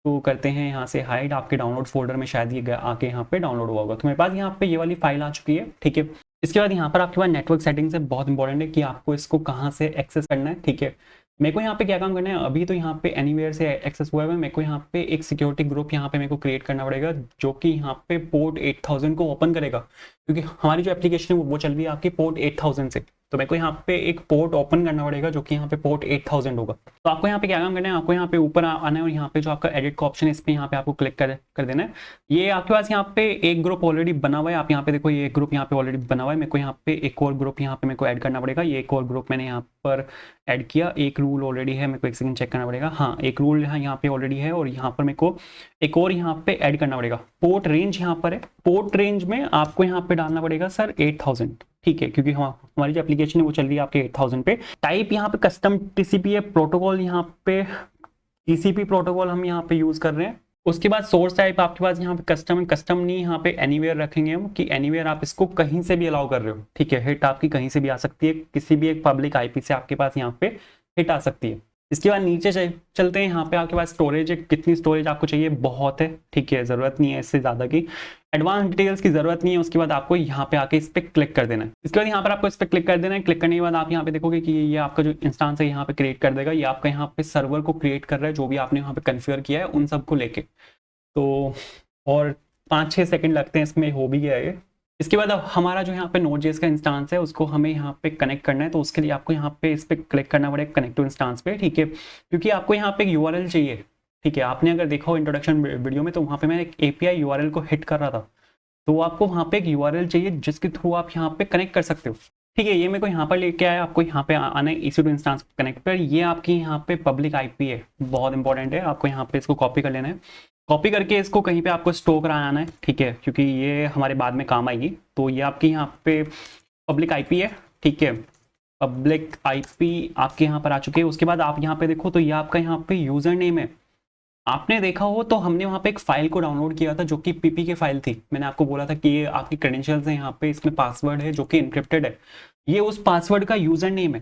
तो करते हैं यहाँ से हाइड, आपके डाउनलोड फोल्डर में शायद ये आके यहाँ पे डाउनलोड हुआ होगा। तो मेरे पास यहाँ पे ये वाली फाइल आ चुकी है, ठीक है। इसके बाद यहाँ पर आपके पास नेटवर्क सेटिंग्स है, बहुत इंपॉर्टेंट है कि आपको इसको कहाँ से एक्सेस करना है, ठीक है। मेरे को यहाँ पे क्या काम करना है, अभी तो यहाँ पे एनीवेयर से एक्सेस हुआ है, मेरे को यहाँ पे एक सिक्योरिटी ग्रुप यहाँ पे मेरे को क्रिएट करना पड़ेगा जो कि यहाँ पे पोर्ट 8000 को ओपन करेगा, क्योंकि हमारी जो एप्लीकेशन है वो चल रही है आपकी पोर्ट 8000 से। तो मेरे को यहाँ पे एक पोर्ट ओपन करना पड़ेगा जो कि यहाँ पे पोर्ट 8000 होगा। तो आपको यहाँ पे क्या काम करना है, आपको यहाँ पे ऊपर आना है और यहाँ पे जो आपका एडिट का ऑप्शन है इस पे यहाँ पे आपको क्लिक कर देना है। ये आपके पास यहाँ पे एक ग्रुप ऑलरेडी बना हुआ है, आप यहाँ पे देखो ये ग्रुप यहाँ पे ऑलरेडी बना हुआ है। मेरे को यहाँ पे एक और ग्रुप यहाँ पे मेरे को ऐड करना पड़ेगा। ये एक और ग्रुप मैंने यहाँ पर ऐड किया। एक रूल ऑलरेडी है, मेरे को एक सेकंड चेक करना पड़ेगा। हाँ, एक रूल यहाँ पे ऑलरेडी है और यहाँ पर मेरे को एक और यहाँ पे ऐड करना पड़ेगा। पोर्ट रेंज यहाँ पर है, पोर्ट रेंज में आपको यहाँ पे डालना पड़ेगा सर 8000, ठीक है, क्योंकि हमारी जो एप्लीकेशन है वो चल रही है आपके 8000 पे। टाइप यहाँ पे कस्टम टीसीपी है, प्रोटोकॉल यहाँ पे टीसीपी प्रोटोकॉल हम यहाँ पे यूज कर रहे हैं। उसके बाद सोर्स टाइप आपके पास यहाँ पे कस्टम है, कस्टम नहीं यहाँ पे एनीवेयर रखेंगे हम कि एनीवेयर आप इसको कहीं से भी अलाउ कर रहे हो, ठीक है। हिट आपकी कहीं से भी आ सकती है, किसी भी एक पब्लिक आईपी से आपके पास यहाँ पे हिट आ सकती है। इसके बाद नीचे चलते हैं। यहाँ पे आपके पास स्टोरेज है, कितनी स्टोरेज आपको चाहिए, बहुत है, ठीक है, जरूरत नहीं है इससे ज्यादा की। एडवांस डिटेल्स की जरूरत नहीं है। उसके बाद आपको यहाँ पे आके इस पे क्लिक कर देना है। इसके बाद यहाँ पर आपको इस पे क्लिक कर देना है। क्लिक करने के बाद आप यहाँ पे देखोगे कि ये आपका जो इंस्टांस है यहाँ पे क्रिएट कर देगा। ये आपका यहाँ पे सर्वर को क्रिएट कर रहा है, जो भी आपने यहाँ पे कन्फिगर किया है उन सबको लेके। तो और 5-6 सेकंड लगते हैं, इसमें हो भी गया है। इसके बाद अब हमारा जो यहाँ पे Node.js का इंस्टांस है उसको हमें यहाँ पे कनेक्ट करना है। तो उसके लिए आपको यहाँ पे इस पे क्लिक करना पड़ेगा, कनेक्ट टू इंस्टांस पे, ठीक है, क्योंकि आपको यहाँ पे एक URL चाहिए, ठीक है। आपने अगर देखा हो इंट्रोडक्शन वीडियो में तो वहाँ पे मैं एक API URL को हिट कर रहा था, तो आपको वहाँ पे एक URL चाहिए जिसके थ्रू आप यहाँ पे कनेक्ट कर सकते हो, ठीक है। ये मेरे को यहाँ पर लेके आया, आपको यहाँ पे आना है EC2 इंस्टांस कनेक्ट पर। ये आपकी यहाँ पे पब्लिक IP है, बहुत इंपॉर्टेंट है, आपको यहाँ पे इसको कॉपी कर लेना है। कॉपी करके इसको कहीं पे आपको स्टोर कराना है, ठीक है, क्योंकि ये हमारे बाद में काम आएगी। तो ये आपकी यहाँ पे पब्लिक IP है, ठीक है, पब्लिक IP आपके यहाँ पर आ चुके हैं। उसके बाद आप यहाँ पे देखो तो ये आपका यहाँ पे यूजर नेम है। आपने देखा हो तो हमने वहाँ पे एक फाइल को डाउनलोड किया था जो कि PPK फाइल थी। मैंने आपको बोला था कि ये आपकी क्रेडेंशियल्स है, यहाँ पे इसमें पासवर्ड है जो कि इनक्रिप्टेड है। ये उस पासवर्ड का यूजर नेम है,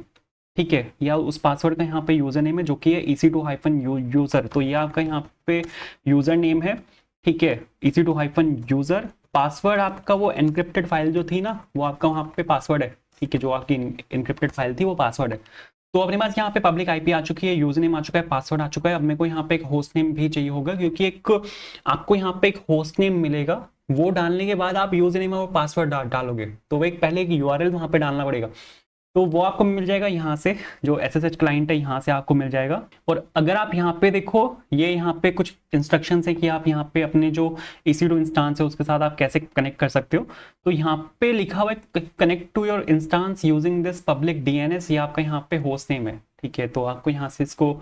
ठीक है, या उस पासवर्ड का यहाँ पे यूजर नेम है जो कि है EC2-user। तो ये आपका यहाँ पे यूजर नेम है, ठीक है, EC2-user। पासवर्ड आपका वो एनक्रिप्टेड फाइल जो थी ना, वो आपका वहाँ पे पासवर्ड है, ठीक है, जो आपकी एनक्रिप्टेड फाइल थी वो पासवर्ड है। तो अपने पास यहाँ पे पब्लिक IP आ चुकी है, यूजर नेम आ चुका है, पासवर्ड आ चुका है। अब मेरे को यहाँ पे एक होस्ट नेम भी चाहिए होगा, क्योंकि एक आपको यहाँ पे एक होस्ट नेम मिलेगा, वो डालने के बाद आप यूजर नेम और पासवर्ड डालोगे, तो वो एक पहले एक URL वहाँ पे डालना पड़ेगा। तो वो आपको मिल जाएगा यहाँ से, जो SSH क्लाइंट है यहाँ से आपको मिल जाएगा। और अगर आप यहाँ पे देखो, ये यहाँ पे कुछ इंस्ट्रक्शंस है कि आप यहाँ पे अपने जो EC2 इंस्टांस है उसके साथ आप कैसे कनेक्ट कर सकते हो। तो यहाँ पे लिखा हुआ है connect to your instance using this public DNS। ये आपका यहाँ पे होस्ट नेम है, ठीक है। तो आपको यहाँ से इसको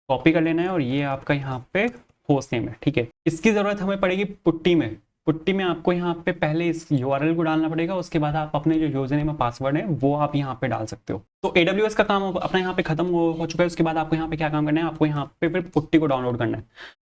कॉपी कर लेना है और ये आपका यहाँ पे होस्ट नेम है, ठीक है। इसकी जरूरत हमें पड़ेगी पुट्टी में। पुट्टी में आपको यहाँ पे पहले इस URL को डालना पड़ेगा, उसके बाद आप अपने जो यूजर नेम और पासवर्ड है वो आप यहाँ पे डाल सकते हो। तो AWS का काम अपना यहाँ पे खत्म हो चुका है। उसके बाद आपको यहाँ पे क्या काम करना है, आपको यहाँ पे फिर पुट्टी को डाउनलोड करना है।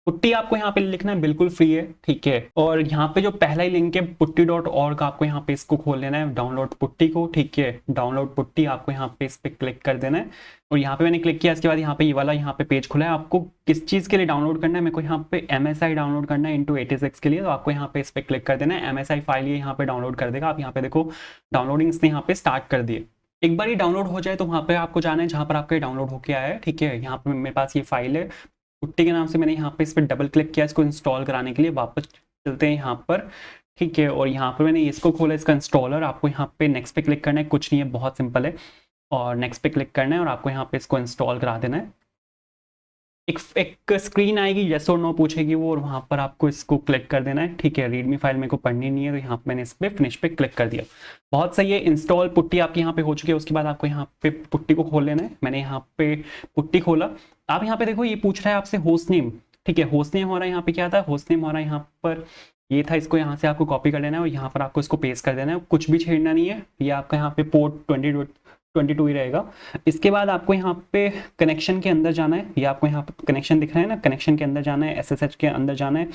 पुट्टी आपको यहाँ पे लिखना है, बिल्कुल फ्री है, ठीक है। और यहाँ पे जो पहला ही लिंक है putty.org, आपको यहाँ पे इसको खोल लेना है, डाउनलोड पुट्टी को, ठीक है। डाउनलोड पुट्टी आपको यहाँ पे इस पे क्लिक कर देना है और यहाँ पे मैंने क्लिक किया। इसके बाद यहाँ पे ये वाला यहाँ पे पेज खुला है। आपको किस चीज़ के लिए डाउनलोड करना है, मेरे को यहाँ पे MSI डाउनलोड करना है x86 के लिए। तो आपको यहाँ पे इस पे क्लिक कर देना है, MSI फाइल ये यहाँ पे डाउनलोड कर देगा। आप यहाँ पे देखो डाउनलोडिंग इसने यहाँ पे स्टार्ट कर दिए। एक बार ये डाउनलोड हो जाए तो वहाँ पे आपको जाना है जहाँ पर आपका डाउनलोड होके आया है, ठीक है। यहाँ पे मेरे पास ये फाइल है पुट्टी के नाम से, मैंने यहाँ पे इस पर डबल क्लिक किया इसको इंस्टॉल कराने के लिए। वापस चलते हैं यहाँ पर, ठीक है, और यहाँ पर मैंने इसको खोला इसका इंस्टॉलर। आपको यहाँ पे नेक्स्ट पे क्लिक करना है, कुछ नहीं है, बहुत सिंपल है। और नेक्स्ट पे क्लिक करना है और आपको यहाँ पे इसको इंस्टॉल करा देना है। एक स्क्रीन आएगी, येस और नो पूछेगी वो, और वहाँ पर आपको इसको क्लिक कर देना है, ठीक है। रीडमी फाइल मेरे को पढ़नी नहीं है, तो यहाँ पे मैंने इस पे फिनिश पे क्लिक कर दिया। बहुत सही है, इंस्टॉल पुट्टी आपकी यहाँ पे हो चुकी है। उसके बाद आपको यहाँ पे पुट्टी को खोल लेना है। मैंने यहाँ पे पुट्टी खोला। आप यहाँ पे देखो ये पूछ रहा है आपसे होस्ट नेम, ठीक है। होस्ट नेम हो रहा है यहाँ पे, क्या था, होस्ट नेम हो रहा है यहाँ पर ये था। इसको यहाँ से आपको कॉपी कर लेना है और यहाँ पर आपको इसको पेस्ट कर देना है, कुछ भी छेड़ना नहीं है। ये आपका यहाँ पे पोर्ट 22 ही रहेगा। इसके बाद आपको यहाँ पे कनेक्शन के अंदर जाना है। ये आपको यहाँ पे कनेक्शन दिख रहा है ना, कनेक्शन के अंदर जाना है, SSH के अंदर जाना है,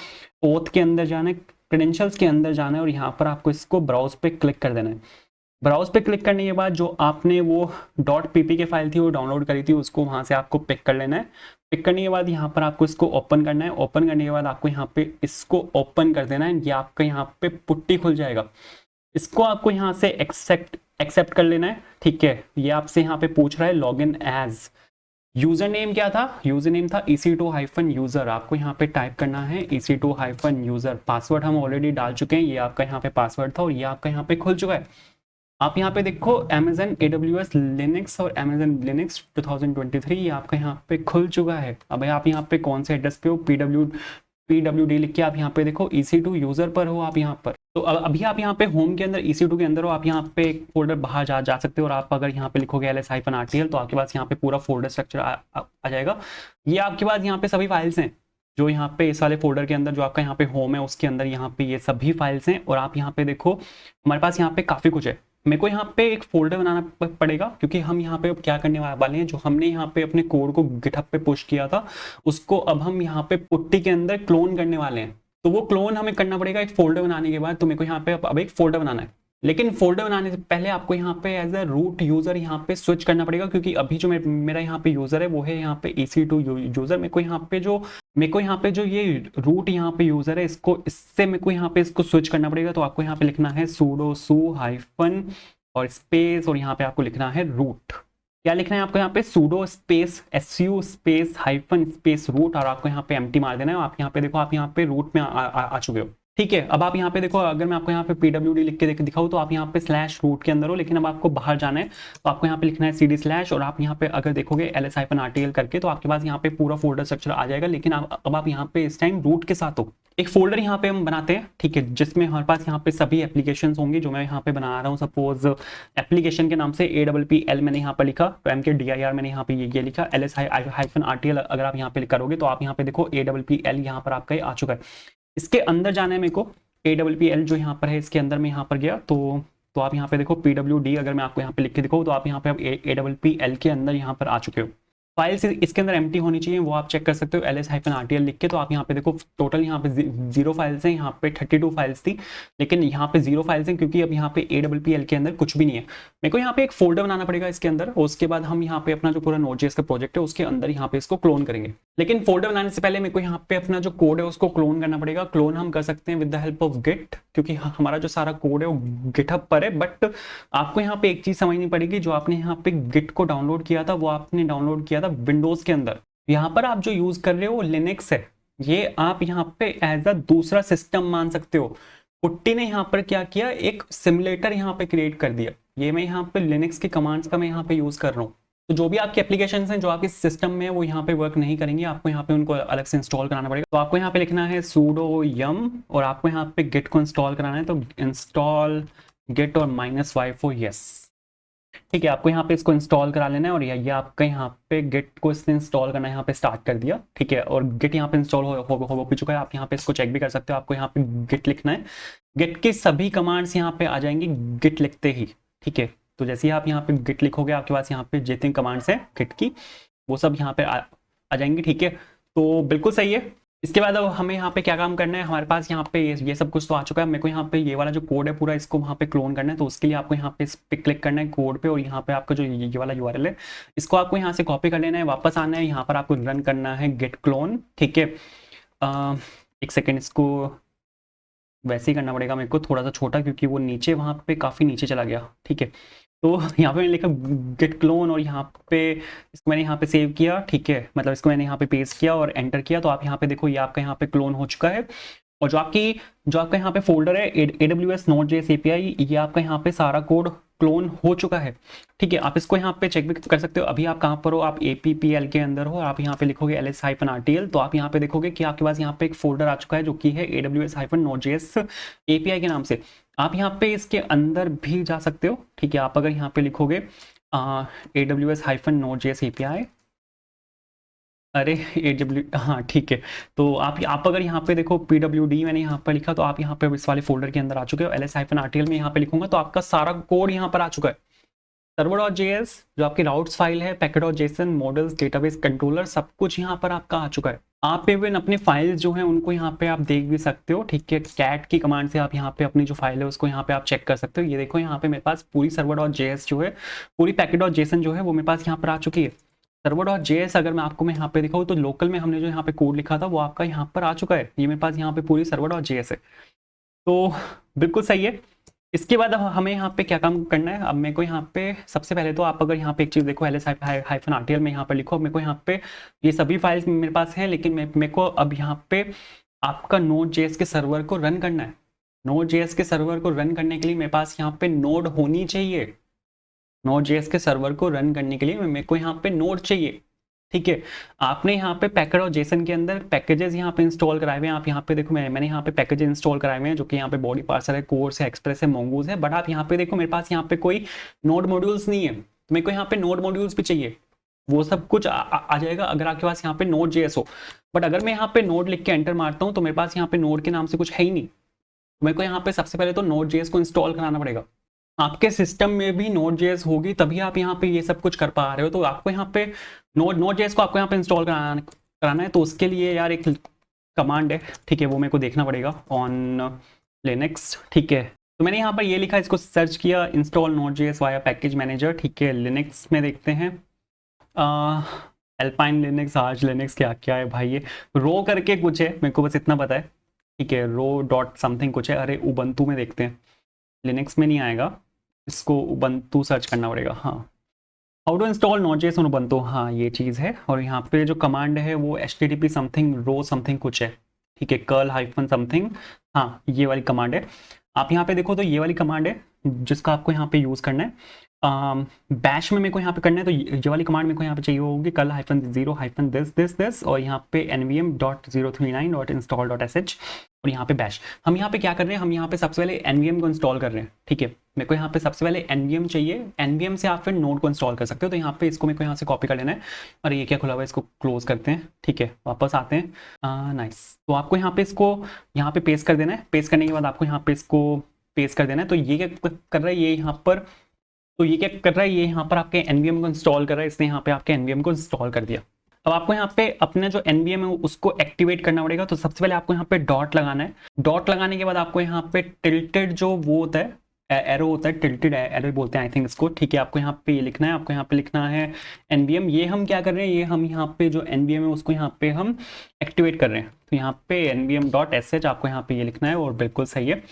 ओथ के अंदर जाना है, क्रेडेंशियल्स के अंदर जाना है और यहाँ पर आपको इसको ब्राउज पे क्लिक कर देना है। ब्राउज पे क्लिक करने के बाद जो आपने वो .ppk फाइल थी वो डाउनलोड करी थी, उसको वहाँ से आपको पिक कर लेना है। पिक करने के बाद यहाँ पर आपको इसको ओपन करना है। ओपन करने के बाद आपको यहाँ पे इसको ओपन कर देना है। ये आपका यहाँ पे पुट्टी खुल जाएगा। इसको आपको यहाँ से एक्सेप्ट कर लेना है, ठीक है। ये आपसे यहाँ पे पूछ रहा है लॉगिन एज, यूजर नेम क्या था, यूजर नेम था EC2-user। आपको यहाँ पे टाइप करना है EC2-user। पासवर्ड हम ऑलरेडी डाल चुके हैं, ये आपका यहाँ पे पासवर्ड था और ये आपका यहाँ पे खुल चुका है। आप यहाँ पे देखो Amazon AWS लिनक्स और Amazon लिनक्स 2023 ये आपका यहाँ पे खुल चुका है। अब आप यहाँ पे कौन से एड्रेस पे हो, PWD लिख के आप यहाँ पे देखो EC2 यूजर पर हो आप यहाँ पर। तो अभी आप यहाँ पे होम के अंदर EC2 के अंदर हो, आप यहाँ पे एक फोल्डर बाहर जा सकते हो और आप अगर यहाँ पे लिखोगे ls-rtl तो आपके पास यहाँ पे पूरा फोल्डर स्ट्रक्चर आ जाएगा। ये आपके पास यहाँ पे सभी फाइल्स हैं जो यहाँ पे इस वाले फोल्डर के अंदर जो आपका यहाँ पे होम है उसके अंदर यहाँ पे ये सभी फाइल्स हैं। और आप यहाँ पे देखो हमारे पास यहाँ पे काफ़ी कुछ है। मेरे को यहाँ पे एक फोल्डर बनाना पड़ेगा क्योंकि हम यहाँ पे अब क्या करने वाले हैं, जो हमने यहाँ पे अपने कोड को गिटहब पे पुश किया था उसको अब हम यहाँ पे पुट्टी के अंदर क्लोन करने वाले हैं। तो वो क्लोन हमें करना पड़ेगा एक फोल्डर बनाने के बाद। तो मेरे को यहाँ पे अब एक फोल्डर बनाना है, लेकिन फोल्डर बनाने से पहले आपको यहाँ पे एज अ रूट यूजर यहाँ पे स्विच करना पड़ेगा क्योंकि अभी जो मेरा यहाँ पे यूजर है वो है यहाँ पे EC2 यूजर। मेरे को यहाँ पे जो ये रूट यहाँ पे यूजर है इससे मेरे को यहाँ पे इसको स्विच करना पड़ेगा। तो आपको यहाँ पे लिखना है sudo su- और स्पेस और यहाँ पे आपको लिखना है रूट। क्या लिखना है आपको यहाँ पे sudo space su space hyphen space root और आपको यहाँ पे एम्प्टी मार देना है। आप यहाँ पे देखो आप यहाँ पे रूट में आ चुके हो। ठीक है, अब आप यहाँ पे देखो अगर मैं आपको यहाँ पे PWD लिख के दिखाऊँ तो आप यहाँ पे /रूट के अंदर हो, लेकिन अब आपको बाहर जाना है तो आपको यहाँ पे लिखना है cd/ और आप यहाँ पे अगर देखोगे ls-rtl करके तो आपके पास यहाँ पे पूरा फोल्डर स्ट्रक्चर आ जाएगा। लेकिन अब आप यहाँ पे इस टाइम रूट के साथ हो। एक फोल्डर यहाँ पे हम बनाते हैं, ठीक है, जिसमें हमारे पास यहाँ पे सभी एप्लीकेशन होंगे जो मैं यहाँ पे बना रहा हूँ। सपोज एप्लीकेशन के नाम से AWPL मैंने यहाँ पर लिखा, तो MKDIR मैंने यहाँ पे ये लिखा, ls-rtl अगर आप यहाँ पे करोगे तो आप यहाँ पे देखो AWPL यहाँ पर आपका आ चुका है। इसके अंदर जाना है मेरे को, AWPL जो यहाँ पर है इसके अंदर मैं यहाँ पर गया तो आप यहाँ पे देखो PWD अगर मैं आपको यहाँ पे लिख के दिखाऊँ तो आप यहाँ पे AWPL के अंदर यहाँ पर आ चुके हो। फाइल्स इसके अंदर एम्प्टी होनी चाहिए, वो आप चेक कर सकते हो ls-rtl लिख के। तो आप यहाँ पे देखो टोटल यहाँ पे 0 फाइल्स हैं, यहाँ पे 32 फाइल्स थी लेकिन यहाँ पे 0 फाइल्स हैं क्योंकि अब यहाँ पे AWPL के अंदर कुछ भी नहीं है। मेरे को यहाँ पे एक फोल्डर बनाना पड़ेगा इसके अंदर और उसके बाद हम यहाँ पे अपना जो पूरा Node.js का प्रोजेक्ट है उसके अंदर यहाँ पे इसको क्लोन करेंगे। लेकिन फोल्डर बनाने से पहले मेरे को यहाँ पे अपना जो कोड है उसको क्लोन करना पड़ेगा। क्लोन हम कर सकते हैं with the help of Git, क्योंकि हमारा जो सारा कोड है वो गिटहब पर है। बट आपको यहाँ पे एक चीज समझनी पड़ेगी, जो आपने यहाँ पे गिट को डाउनलोड किया था वो आपने डाउनलोड किया था विंडोज के अंदर। यहाँ पर आप जो यूज कर रहे हो वो लिनक्स है, ये आप यहाँ पे एज अ दूसरा सिस्टम मान सकते हो। पुट्टी ने यहाँ पर क्या किया, एक सिमुलेटर यहाँ पे क्रिएट कर दिया। ये मैं यहाँ पे लिनक्स के कमांड्स का मैं यहाँ पे यूज कर रहा हूँ। तो जो भी आपके एप्लीकेशन हैं जो आपके सिस्टम में वो यहाँ पे वर्क नहीं करेंगे, आपको यहाँ पे उनको अलग से इंस्टॉल कराना पड़ेगा। तो आपको यहाँ पे लिखना है sudo yum और आपको यहाँ पे गिट को इंस्टॉल कराना है, तो इंस्टॉल गिट और -y फॉर यस। ठीक है, आपको यहाँ पे इसको इंस्टॉल करा लेना है और ये आपका यहाँ पे गिट को इसने इंस्टॉल करना यहाँ पे स्टार्ट कर दिया। ठीक है, और गिट यहाँ पे इंस्टॉल हो भी चुका है। आप यहाँ पे इसको चेक भी कर सकते हो। आपको यहाँ पे गिट लिखना है, गिट की सभी कमांड्स यहाँ पे आ जाएंगी गिट लिखते ही। ठीक है, तो जैसे ही आप यहाँ पे गिट लिखोगे आपके पास यहाँ पे जितनी कमांड्स हैं गिट की वो सब यहाँ पे आ जाएंगी। ठीक है, तो बिल्कुल सही है। इसके बाद अब हमें यहाँ पे क्या काम करना है, हमारे पास यहाँ पे ये सब कुछ तो आ चुका है। मेरे को यहाँ पे ये वाला जो कोड है पूरा इसको वहाँ पे क्लोन करना है। तो उसके लिए आपको यहाँ पे इस पे क्लिक करना है कोड पे और यहाँ पे आपका जो ये वाला URL है इसको आपको यहाँ से कॉपी कर लेना है, वापस आना है, यहाँ पर आपको रन करना है गिट क्लोन। ठीक है, एक सेकेंड, इसको वैसे ही करना पड़ेगा मेरे को थोड़ा सा छोटा क्योंकि वो नीचे वहाँ पे काफ़ी नीचे चला गया। ठीक है, तो यहाँ पे मैंने लिखा गिट क्लोन और यहाँ पे इसको मैंने यहाँ पे सेव किया। ठीक है, मतलब इसको मैंने यहाँ पे पेस्ट किया और एंटर किया। तो आप यहाँ पे देखो ये आपका यहाँ पे क्लोन हो चुका है। और जो आपका यहाँ पे फोल्डर है AWS Node.js API, ये आपका यहाँ पे सारा कोड क्लोन हो चुका है। ठीक है, आप इसको यहाँ पे चेक भी कर सकते हो। अभी आप कहाँ पर हो, आप APPL के अंदर हो। आप यहाँ पे लिखोगे ls-rtl तो आप यहाँ पे देखोगे कि आपके पास यहाँ पे एक फोल्डर आ चुका है जो कि है AWS-Node.js API के नाम से। आप यहाँ पे इसके अंदर भी जा सकते हो। ठीक है, आप अगर यहाँ पे लिखोगे AWS-Node.js API, अरे हाँ ठीक है, तो आप अगर यहाँ पे देखो PWD मैंने यहाँ पर लिखा तो आप यहाँ पे इस वाले फोल्डर के अंदर आ चुके हो। ls-rtl में यहाँ पे लिखूंगा तो आपका सारा कोड यहाँ पर आ चुका है। server.js जो आपकी राउट्स फाइल है, packet.json, मॉडल्स, डेटाबेस कंट्रोलर, सब कुछ यहाँ पर आपका आ चुका है। आप इवन अपने फाइल्स जो हैं उनको यहाँ पे आप देख भी सकते हो। ठीक है, कैट की कमांड से आप यहाँ पे अपनी जो फाइल है उसको यहाँ पे आप चेक कर सकते हो। ये देखो यहाँ पे मेरे पास पूरी server.js जो है, पूरी packet.json जो है वो मेरे पास यहाँ पर आ चुकी है। server.js अगर मैं आपको यहाँ पे दिखाऊँ तो लोकल में हमने जो यहाँ पे कोड लिखा था वो आपका यहाँ पर आ चुका है। ये मेरे पास यहाँ पे पूरी server.js है, तो बिल्कुल सही है। इसके बाद अब हमें यहाँ पे क्या काम करना है। अब मेरे को यहाँ पे सबसे पहले तो आप अगर यहाँ पे एक चीज़ देखो, ls-RTL में यहाँ पे लिखो। मेरे को यहाँ पे ये सभी फाइल्स मेरे पास हैं, लेकिन मेरे को अब यहाँ पे आपका Node.js के सर्वर को रन करना है। Node.js के सर्वर को रन करने के लिए मेरे पास यहाँ पे नोड होनी चाहिए। Node.js के सर्वर को रन करने के लिए मेरे को यहाँ पे नोड चाहिए, ठीक है। आपने यहाँ पे पैकेट और जेसन के अंदर पैकेजेस यहाँ पे इंस्टॉल कराए हुए हैं। आप यहाँ पे देखो, मैंने यहाँ पे पैकेज इंस्टॉल कराए हुए हैं, जो कि यहाँ पे बॉडी पार्सर है, कोर्स है, एक्सप्रेस है, मोंगूज है। बट आप यहाँ पे देखो, मेरे पास यहाँ पे कोई नोड मॉड्यूल्स नहीं है, तो मेरे को यहाँ पे नोड मॉड्यूल्स भी चाहिए। वो सब कुछ आ जाएगा अगर आपके पास यहाँ पे Node.js हो। बट अगर मैं यहाँ पे नोड लिख के एंटर मारता हूँ तो मेरे पास यहाँ पे नोड के नाम से कुछ है ही नहीं। मेरे को यहाँ पे सबसे पहले तो Node.js को इंस्टॉल कराना पड़ेगा। आपके सिस्टम में भी Node.js होगी तभी आप यहाँ पे ये सब कुछ कर पा रहे हो। तो आपको यहाँ पे Node.js को आपको यहाँ पे इंस्टॉल कराना है। तो उसके लिए यार एक कमांड है, ठीक है, वो मेरे को देखना पड़ेगा ऑन लिनक्स, ठीक है। तो मैंने यहाँ पर ये लिखा, इसको सर्च किया, install Node.js via package manager, ठीक है। लिनक्स में देखते हैं, एल्पाइन लिनक्स, आर्च लिनक्स, क्या क्या है भाई, ये रो करके कुछ है, मेरे को बस इतना पता है, ठीक है। रो डॉट समथिंग कुछ है। अरे उबंटू में देखते हैं, लिनक्स में नहीं आएगा, इसको उबंटू सर्च करना पड़ेगा। हाँ, how to install Node.js on Ubuntu, हाँ ये चीज़ है। और यहाँ पे जो कमांड है वो http समथिंग रो समथिंग कुछ है, ठीक है, कर्ल हाइफन समथिंग, हाँ ये वाली कमांड है। आप यहाँ पे देखो तो ये वाली कमांड है जिसका आपको यहाँ पे यूज़ करना है। बैश में मेरे को यहाँ पे करना है, तो ये वाली कमांड मेरे को यहाँ पे चाहिए होगी, कर्ल हाइफन 0 हाइफन दिस और यहाँ पे nvm.039.install.sh और यहाँ पे बैश। हम यहाँ पे क्या कर रहे हैं, हम यहाँ पे सबसे पहले nvm को इंस्टॉल कर रहे हैं, ठीक है। मेरे को यहाँ पे सबसे पहले nvm चाहिए, nvm से आप फिर नोड को इंस्टॉल कर सकते हो। तो यहाँ पे इसको मेरे को यहाँ से कॉपी कर लेना है। और ये क्या खुला हुआ है, इसको क्लोज करते हैं, ठीक है, वापस आते हैं। नाइस। तो आपको यहाँ पे इसको यहाँ पे पेस्ट कर देना है। पेस्ट करने के बाद आपको यहाँ पे इसको पेस्ट कर देना है। तो ये क्या कर रहा है, ये यहाँ पर, तो ये क्या कर रहा है, ये यहाँ पर आपके nvm को इंस्टॉल कर रहा है। इसने यहाँ पे आपके nvm को इंस्टॉल कर दिया। अब आपको यहाँ पे अपने जो nvm है उसको एक्टिवेट करना पड़ेगा। तो सबसे पहले आपको यहाँ पे डॉट लगाना है। डॉट लगाने के बाद आपको यहाँ पे टिल्टेड जो वो होता है, एरो होता है, टिल्टेड एरो बोलते हैं आई थिंक इसको, ठीक है। आपको यहाँ पे ये लिखना है, आपको यहाँ पे लिखना है nvm। ये हम क्या कर रहे हैं, ये हम यहाँ पे जो nvm है उसको यहाँ पे हम एक्टिवेट कर रहे हैं। तो यहाँ पे nvm.sh आपको यहाँ पे ये लिखना है और बिल्कुल सही है।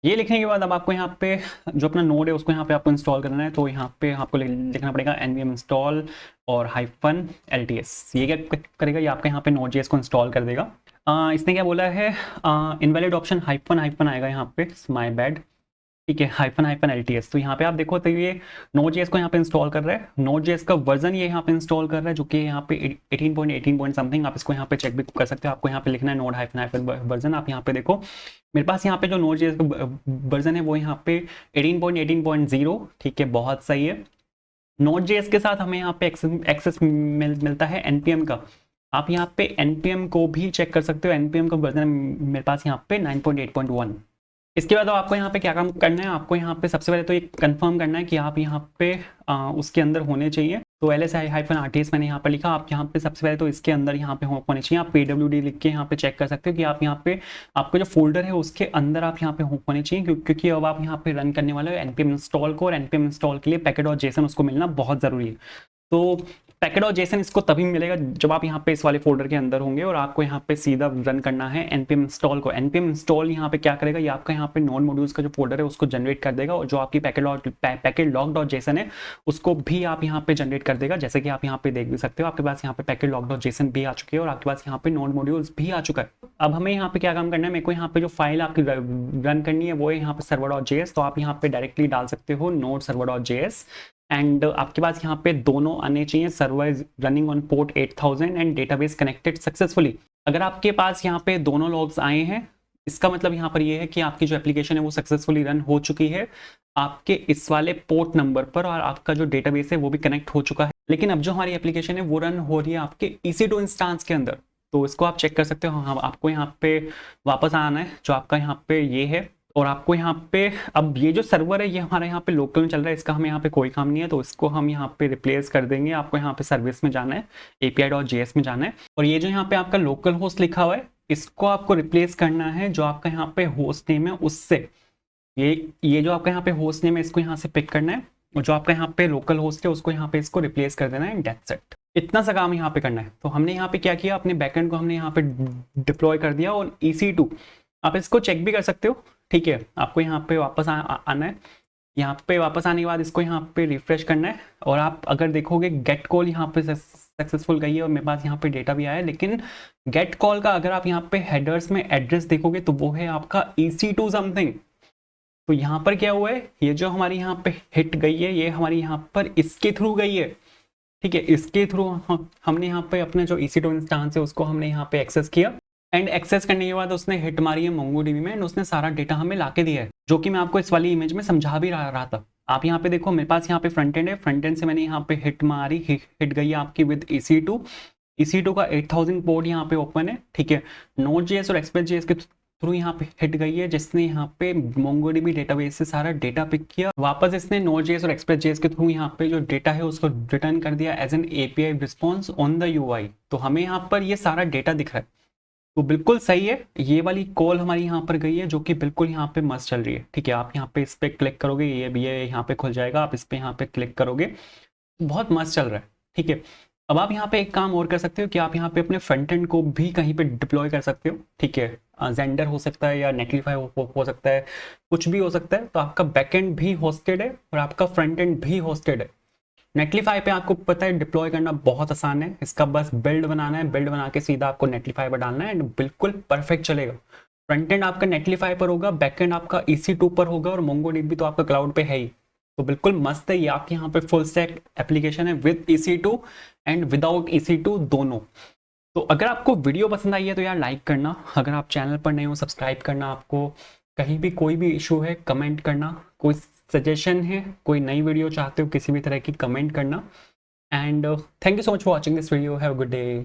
ये लिखने के बाद अब आपको यहाँ पे जो अपना नोड है उसको यहाँ पे आपको इंस्टॉल करना है। तो यहाँ पे आपको लिखना पड़ेगा nvm install और -ls। ये क्या करेगा, ये आपका यहाँ पे Node.js को इंस्टॉल कर देगा। इसने क्या बोला है, इनवैलिड ऑप्शन हाइफन आएगा यहाँ पे, माय बैड, ठीक है, -ls। तो यहाँ पे आप देखो तो ये Node.js को यहाँ पे इंस्टॉल कर रहा है। Node.js का वर्जन ये यहाँ पे इंस्टॉल कर रहा है जो कि यहाँ पे 18.18 समथिंग। आप इसको यहाँ पे चेक भी कर सकते हो। आपको यहाँ पे लिखना है node वर्जन। आप यहाँ पे देखो मेरे पास यहाँ पे जो Node.js का वर्जन है वो यहाँ पे 18.18.0, ठीक है, बहुत सही है। Node.js के साथ हमें यहाँ पे एक्सेस मिलता है npm का। आप यहाँ पे npm को भी चेक कर सकते हो। npm का वर्जन मेरे पास यहाँ पे 9.8.1। इसके बाद आपको यहाँ पे क्या काम करना है, आपको यहाँ पे सबसे पहले तो ये कंफर्म करना है कि आप यहाँ पे उसके अंदर होने चाहिए। तो ls-RTS मैंने यहाँ पे लिखा, आप यहाँ पे सबसे पहले तो इसके अंदर यहाँ पे होने चाहिए। आप pwd लिख के यहाँ पे चेक कर सकते हो कि आप यहाँ पे आपका जो फोल्डर है उसके अंदर आप यहाँ पे होने चाहिए, क्योंकि अब आप यहाँ पे रन करने वाले हो npm इंस्टॉल को। और npm इंस्टॉल के लिए पैकेट और जेसन उसको मिलना बहुत ज़रूरी है। तो पैकेट और जेसन इसको तभी मिलेगा जब आप यहाँ पे इस वाले फोल्डर के अंदर होंगे और आपको यहाँ पे सीधा रन करना है npm इंस्टॉल को। npm इंस्टॉल यहाँ पे क्या करेगा, ये आपका यहाँ पे नोड मॉड्यूल्स का जो फोल्डर है उसको जनरेट कर देगा। और जो आपकी पैकेट लॉग डॉट जेसन है उसको भी आप यहाँ पे जनरेट कर देगा। जैसे कि आप यहाँ पे देख भी सकते हो, आपके पास यहाँ पे पैकेट लॉग डॉट जेसन भी आ चुकी है और आपके पास यहाँ पे नोड मॉड्यूल्स भी आ चुका है। अब हमें यहाँ पे क्या काम करना है, मेरे को यहाँ पे जो फाइल आपकी रन करनी है वो है यहाँ पे server.js। तो आप यहाँ पे डायरेक्टली डाल सकते हो node server.js। एंड आपके पास यहाँ पे दोनों आने चाहिए, server running on port 8000 and database connected successfully. अगर आपके पास यहाँ पे दोनों लॉग्स आए हैं, इसका मतलब यहाँ पर ये है कि आपकी जो एप्लीकेशन है वो सक्सेसफुली रन हो चुकी है आपके इस वाले पोर्ट नंबर पर, और आपका जो डेटाबेस है वो भी कनेक्ट हो चुका है। लेकिन अब जो हमारी एप्लीकेशन है वो रन हो रही है आपके EC2 इंस्टांस के अंदर। तो इसको आप चेक कर सकते हो। हाँ, आपको यहाँ पे वापस आना है जो आपका यहाँ पे ये है, और आपको यहाँ पे अब ये जो सर्वर है ये हमारे यहाँ पे लोकल में चल रहा है, इसका हमें यहाँ पे कोई काम नहीं है। तो इसको हम यहाँ पे रिप्लेस कर देंगे। आपको यहाँ पे सर्विस में जाना है, API.js में जाना है, और ये जो यहाँ पे आपका लोकल होस्ट लिखा हुआ है इसको आपको रिप्लेस करना है जो आपका यहाँ पे होस्ट नेम है उससे। ये जो आपका यहाँ पे होस्ट नेम है इसको यहाँ से पिक करना है, और जो आपका यहाँ पे लोकल होस्ट है उसको यहाँ पे इसको रिप्लेस कर देना है। दैट्स इट, इतना सा काम यहाँ पे करना है। तो हमने यहाँ पे क्या किया, अपने बैकएंड को हमने यहाँ पे डिप्लॉय कर दिया। और EC2 आप इसको चेक भी कर सकते हो, ठीक है, आपको यहाँ पे वापस आना है। यहाँ पे वापस आने के बाद इसको यहाँ पे रिफ्रेश करना है और आप अगर देखोगे गेट कॉल यहाँ पे सक्सेसफुल गई है और मेरे पास यहाँ पे डेटा भी आया है। लेकिन गेट कॉल का अगर आप यहाँ पे हेडर्स में एड्रेस देखोगे तो वो है आपका EC2 समथिंग। तो यहाँ पर क्या हुआ है, ये जो हमारी यहाँ पे हिट गई है ये हमारी यहाँ पर इसके थ्रू गई है। ठीक है, इसके थ्रू हमने यहाँ पे अपने जो EC2 इंस्टांस है उसको हमने यहाँ पे एक्सेस किया एंड एक्सेस करने के बाद उसने हिट मारी है MongoDB में एंड उसने सारा डेटा हमें लाके दिया है, जो कि मैं आपको इस वाली इमेज में समझा भी रहा था। आप यहाँ पे देखो मेरे पास यहाँ पे फ्रंट एंड है, फ्रंट एंड से मैंने यहाँ पे हिट मारी, हिट गई है आपकी विद EC2 का 8000 पोर्ट यहाँ पे ओपन है। ठीक है, Node.js और Express.js के थ्रू यहाँ पे हिट गई है, जिसने यहाँ पे MongoDB डेटाबेस से सारा डेटा पिक किया। वापस इसने Node.js और Express.js के थ्रू यहाँ पे जो डेटा है उसको रिटर्न कर दिया as an API response on the UI। तो हमें यहाँ पर ये सारा डेटा दिख रहा है, तो बिल्कुल सही है। ये वाली कॉल हमारी यहाँ पर गई है जो कि बिल्कुल यहाँ पे मस्त चल रही है। ठीक है, आप यहाँ पे इस पे क्लिक करोगे, ये भी ये यहाँ पे खुल जाएगा, आप इस पे यहाँ पे क्लिक करोगे, बहुत मस्त चल रहा है। ठीक है, अब आप यहाँ पे एक काम और कर सकते हो कि आप यहाँ पे अपने फ्रंट एंड को भी कहीं पे डिप्लॉय कर सकते हो। ठीक है, जेंडर हो सकता है या नेटलीफाई हो सकता है, कुछ भी हो सकता है। तो आपका बैकएंड भी होस्टेड है और आपका फ्रंट एंड भी होस्टेड है। नेटलीफाई पे आपको पता है डिप्लॉय करना बहुत आसान है, इसका बस बिल्ड बनाना है, बिल्ड बना के सीधा आपको नेटलीफाई पर डालना है एंड बिल्कुल परफेक्ट चलेगा। फ्रंट एंड आपका नेटलीफाई पर होगा, बैक एंड आपका EC2 पर होगा और MongoDB तो आपका क्लाउड पे है ही। तो बिल्कुल मस्त है, ये आपके यहाँ पे फुल स्टैक एप्लीकेशन है with EC2 and without EC2 दोनों। तो अगर आपको वीडियो पसंद आई है तो यार लाइक करना, अगर आप चैनल पर नए हो सब्सक्राइब करना, आपको कहीं भी कोई भी इशू है कमेंट करना, कोई सजेशन है, कोई नई वीडियो चाहते हो किसी भी तरह की कमेंट करना। And thank you so much for watching this video, have a good day.